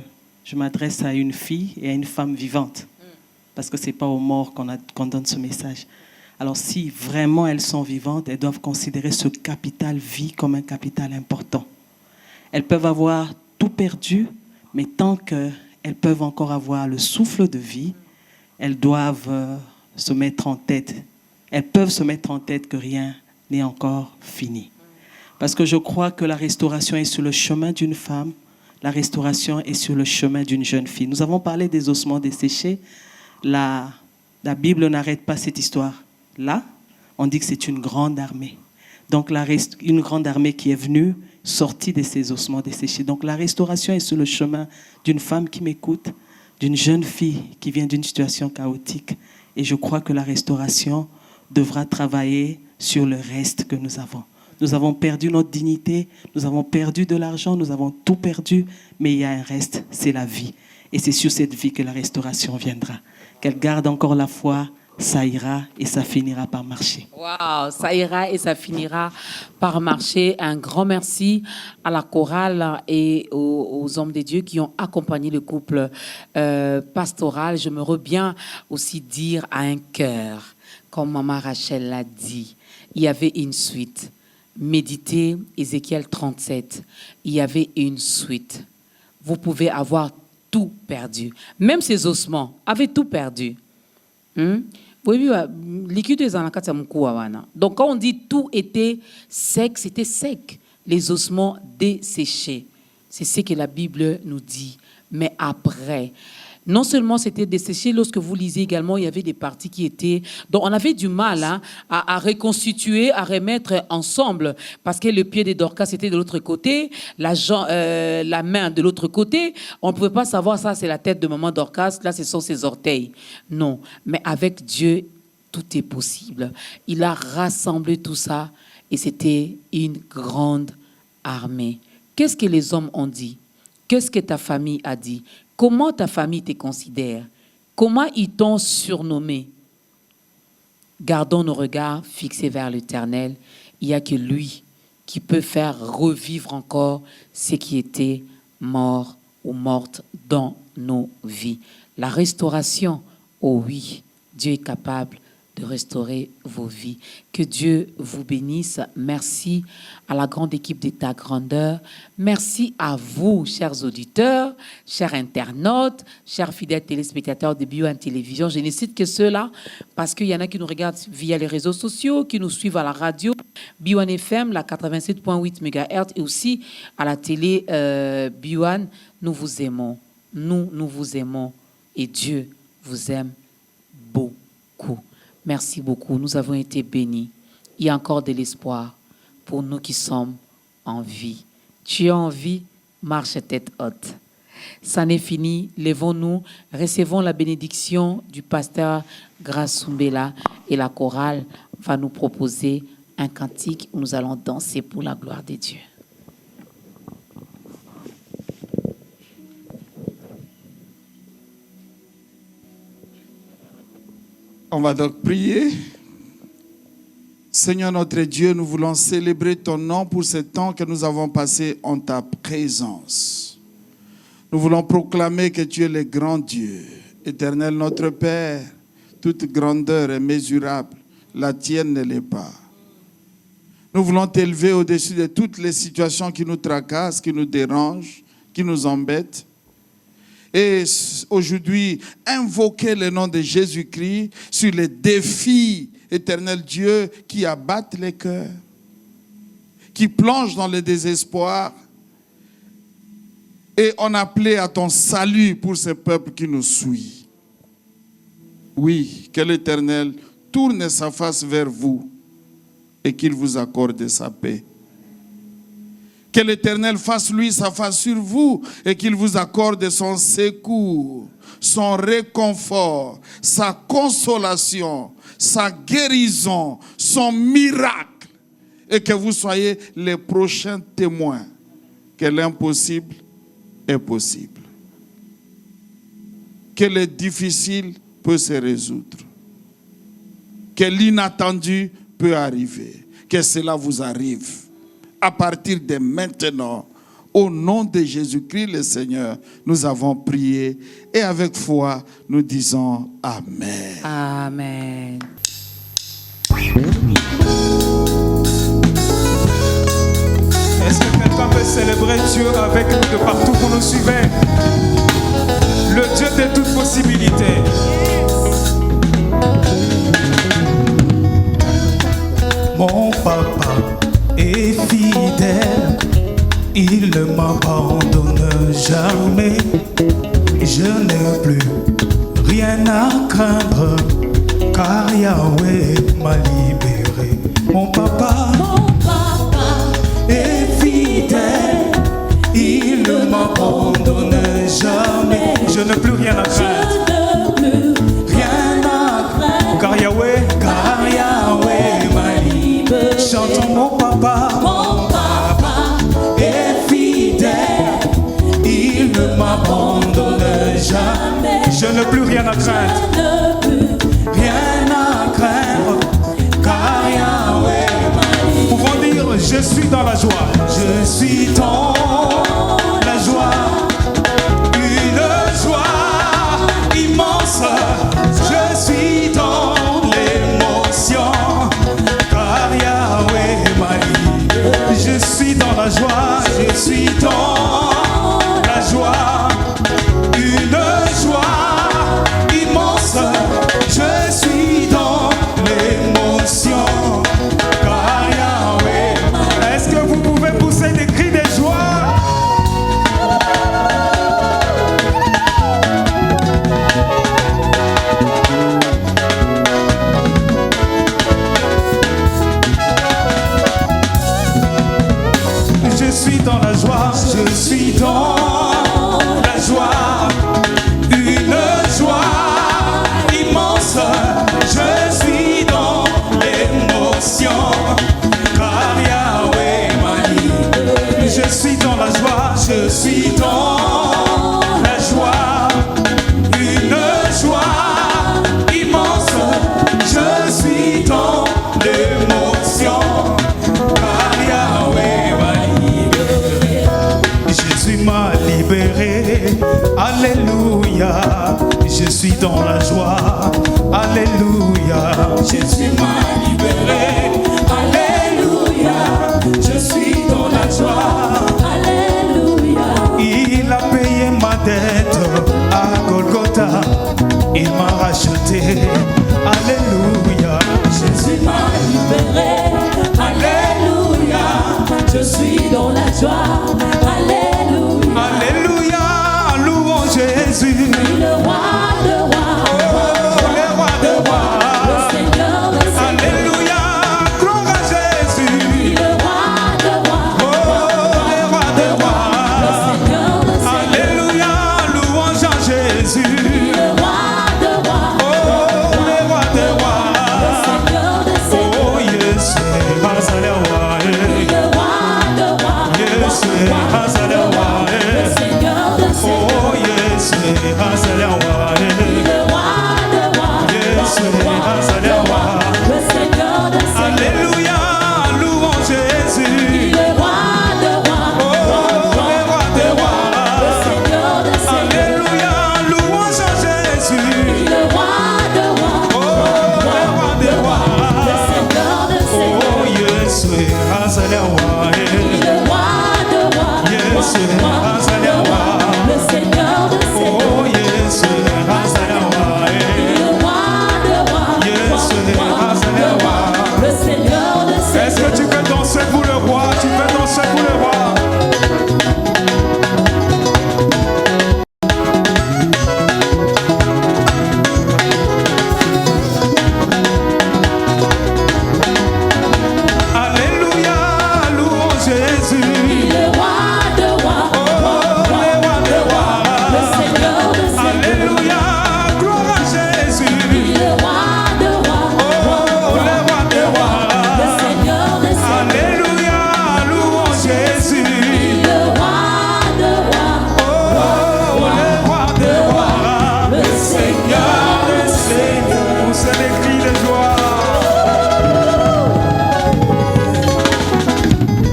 m'adresse à une fille et à une femme vivante. Parce que ce n'est pas aux morts qu'on donne ce message. Alors si vraiment elles sont vivantes, elles doivent considérer ce capital vie comme un capital important. Elles peuvent avoir tout perdu, mais tant qu'elles peuvent encore avoir le souffle de vie, elles doivent se mettre en tête. Elles peuvent se mettre en tête que rien n'est encore fini. Parce que je crois que la restauration est sur le chemin d'une femme, la restauration est sur le chemin d'une jeune fille. Nous avons parlé des ossements desséchés. La Bible n'arrête pas cette histoire. Là, on dit que c'est une grande armée. Donc, une grande armée qui est venue, sortie de ces ossements desséchés. Donc, la restauration est sur le chemin d'une femme qui m'écoute, d'une jeune fille qui vient d'une situation chaotique. Et je crois que la restauration devra travailler sur le reste que nous avons. Nous avons perdu notre dignité, nous avons perdu de l'argent, nous avons tout perdu, mais il y a un reste, c'est la vie. Et c'est sur cette vie que la restauration viendra. Qu'elle garde encore la foi, ça ira et ça finira par marcher. Waouh, ça ira et ça finira par marcher. Un grand merci à la chorale et aux hommes de Dieu qui ont accompagné le couple pastoral. Je me bien aussi dire à un cœur, comme maman Rachel l'a dit, il y avait une suite. Méditez Ézéchiel 37, il y avait une suite. Vous pouvez avoir tout perdu. Même ses ossements avaient tout perdu. Donc quand on dit tout était sec, c'était sec. Les ossements desséchés. C'est ce que la Bible nous dit. Mais après, non seulement c'était desséché, lorsque vous lisez également, il y avait des parties qui étaient... Donc on avait du mal à reconstituer, à remettre ensemble, parce que le pied de Dorcas était de l'autre côté, la main de l'autre côté. On ne pouvait pas savoir ça, c'est la tête de maman Dorcas, là ce sont ses orteils. Non, mais avec Dieu, tout est possible. Il a rassemblé tout ça et c'était une grande armée. Qu'est-ce que les hommes ont dit? Qu'est-ce que ta famille a dit? Comment ta famille te considère? Comment ils t'ont surnommé? Gardons nos regards fixés vers l'Éternel. Il n'y a que lui qui peut faire revivre encore ce qui était mort ou morte dans nos vies. La restauration, oh oui, Dieu est capable de restaurer vos vies. Que Dieu vous bénisse. Merci à la grande équipe d'État Grandeur. Merci à vous, chers auditeurs, chers internautes, chers fidèles téléspectateurs de BioOne Télévision. Je ne cite que ceux-là parce qu'il y en a qui nous regardent via les réseaux sociaux, qui nous suivent à la radio, BioOne FM, la 87.8 MHz et aussi à la télé BioOne. Nous vous aimons. Nous vous aimons et Dieu vous aime beaucoup. Merci beaucoup. Nous avons été bénis. Il y a encore de l'espoir pour nous qui sommes en vie. Tu es en vie, marche tête haute. Ça n'est fini. Lèvons-nous, recevons la bénédiction du pasteur Grasumbela et la chorale va nous proposer un cantique où nous allons danser pour la gloire de Dieu. On va donc prier. Seigneur notre Dieu, nous voulons célébrer ton nom pour ce temps que nous avons passé en ta présence. Nous voulons proclamer que tu es le grand Dieu, éternel notre Père. Toute grandeur est mesurable, la tienne ne l'est pas. Nous voulons t'élever au-dessus de toutes les situations qui nous tracassent, qui nous dérangent, qui nous embêtent. Et aujourd'hui, invoquer le nom de Jésus-Christ sur les défis, éternel Dieu, qui abattent les cœurs, qui plongent dans le désespoir. Et on appelait à ton salut pour ce peuple qui nous suit. Oui, que l'Éternel tourne sa face vers vous et qu'il vous accorde sa paix. Que l'Éternel fasse lui sa face sur vous et qu'il vous accorde son secours, son réconfort, sa consolation, sa guérison, son miracle. Et que vous soyez les prochains témoins que l'impossible est possible. Que le difficile peut se résoudre. Que l'inattendu peut arriver. Que cela vous arrive. À partir de maintenant, au nom de Jésus-Christ le Seigneur, nous avons prié et avec foi, nous disons Amen. Amen. Est-ce que quelqu'un peut célébrer Dieu avec nous de partout où nous suivez? Le Dieu de toute possibilité. Mon papa est fidèle, il ne m'abandonne jamais. Je n'ai plus rien à craindre, car Yahweh m'a libéré. Mon papa est fidèle, il ne m'abandonne jamais. Je n'ai plus rien à craindre. Rien à craindre, Car Yahweh m'a libéré. Chantons mon papa est fidèle, il ne m'abandonne jamais. Je n'ai plus rien à craindre. Rien à craindre, car Yahweh m'a libéré. Pouvons dire, je suis dans la joie. Je suis dans la joie, une joie immense. Je suis dans l'émotion, car Yahweh m'a libéré. Je suis dans la joie, je suis dans la joie, une joie immense. Je suis dans l'émotion, car Yahweh. Est-ce que vous pouvez pousser des cris de joie? je suis dans la joie. Alléluia. Jésus m'a libéré. Alléluia. Je suis dans la joie. Alléluia. Il a payé ma dette à Golgotha. Il m'a racheté. Alléluia. Jésus m'a libéré. Alléluia. Je suis dans la joie. Alléluia. Alléluia. Louons Jésus. Le roi de rois. Le roi de rois. Le Seigneur de seigneurs. Alléluia. Gloire à Jésus. Le roi de rois. Le roi de rois. Le Seigneur de seigneurs. Alléluia. Louons à Jésus. Le roi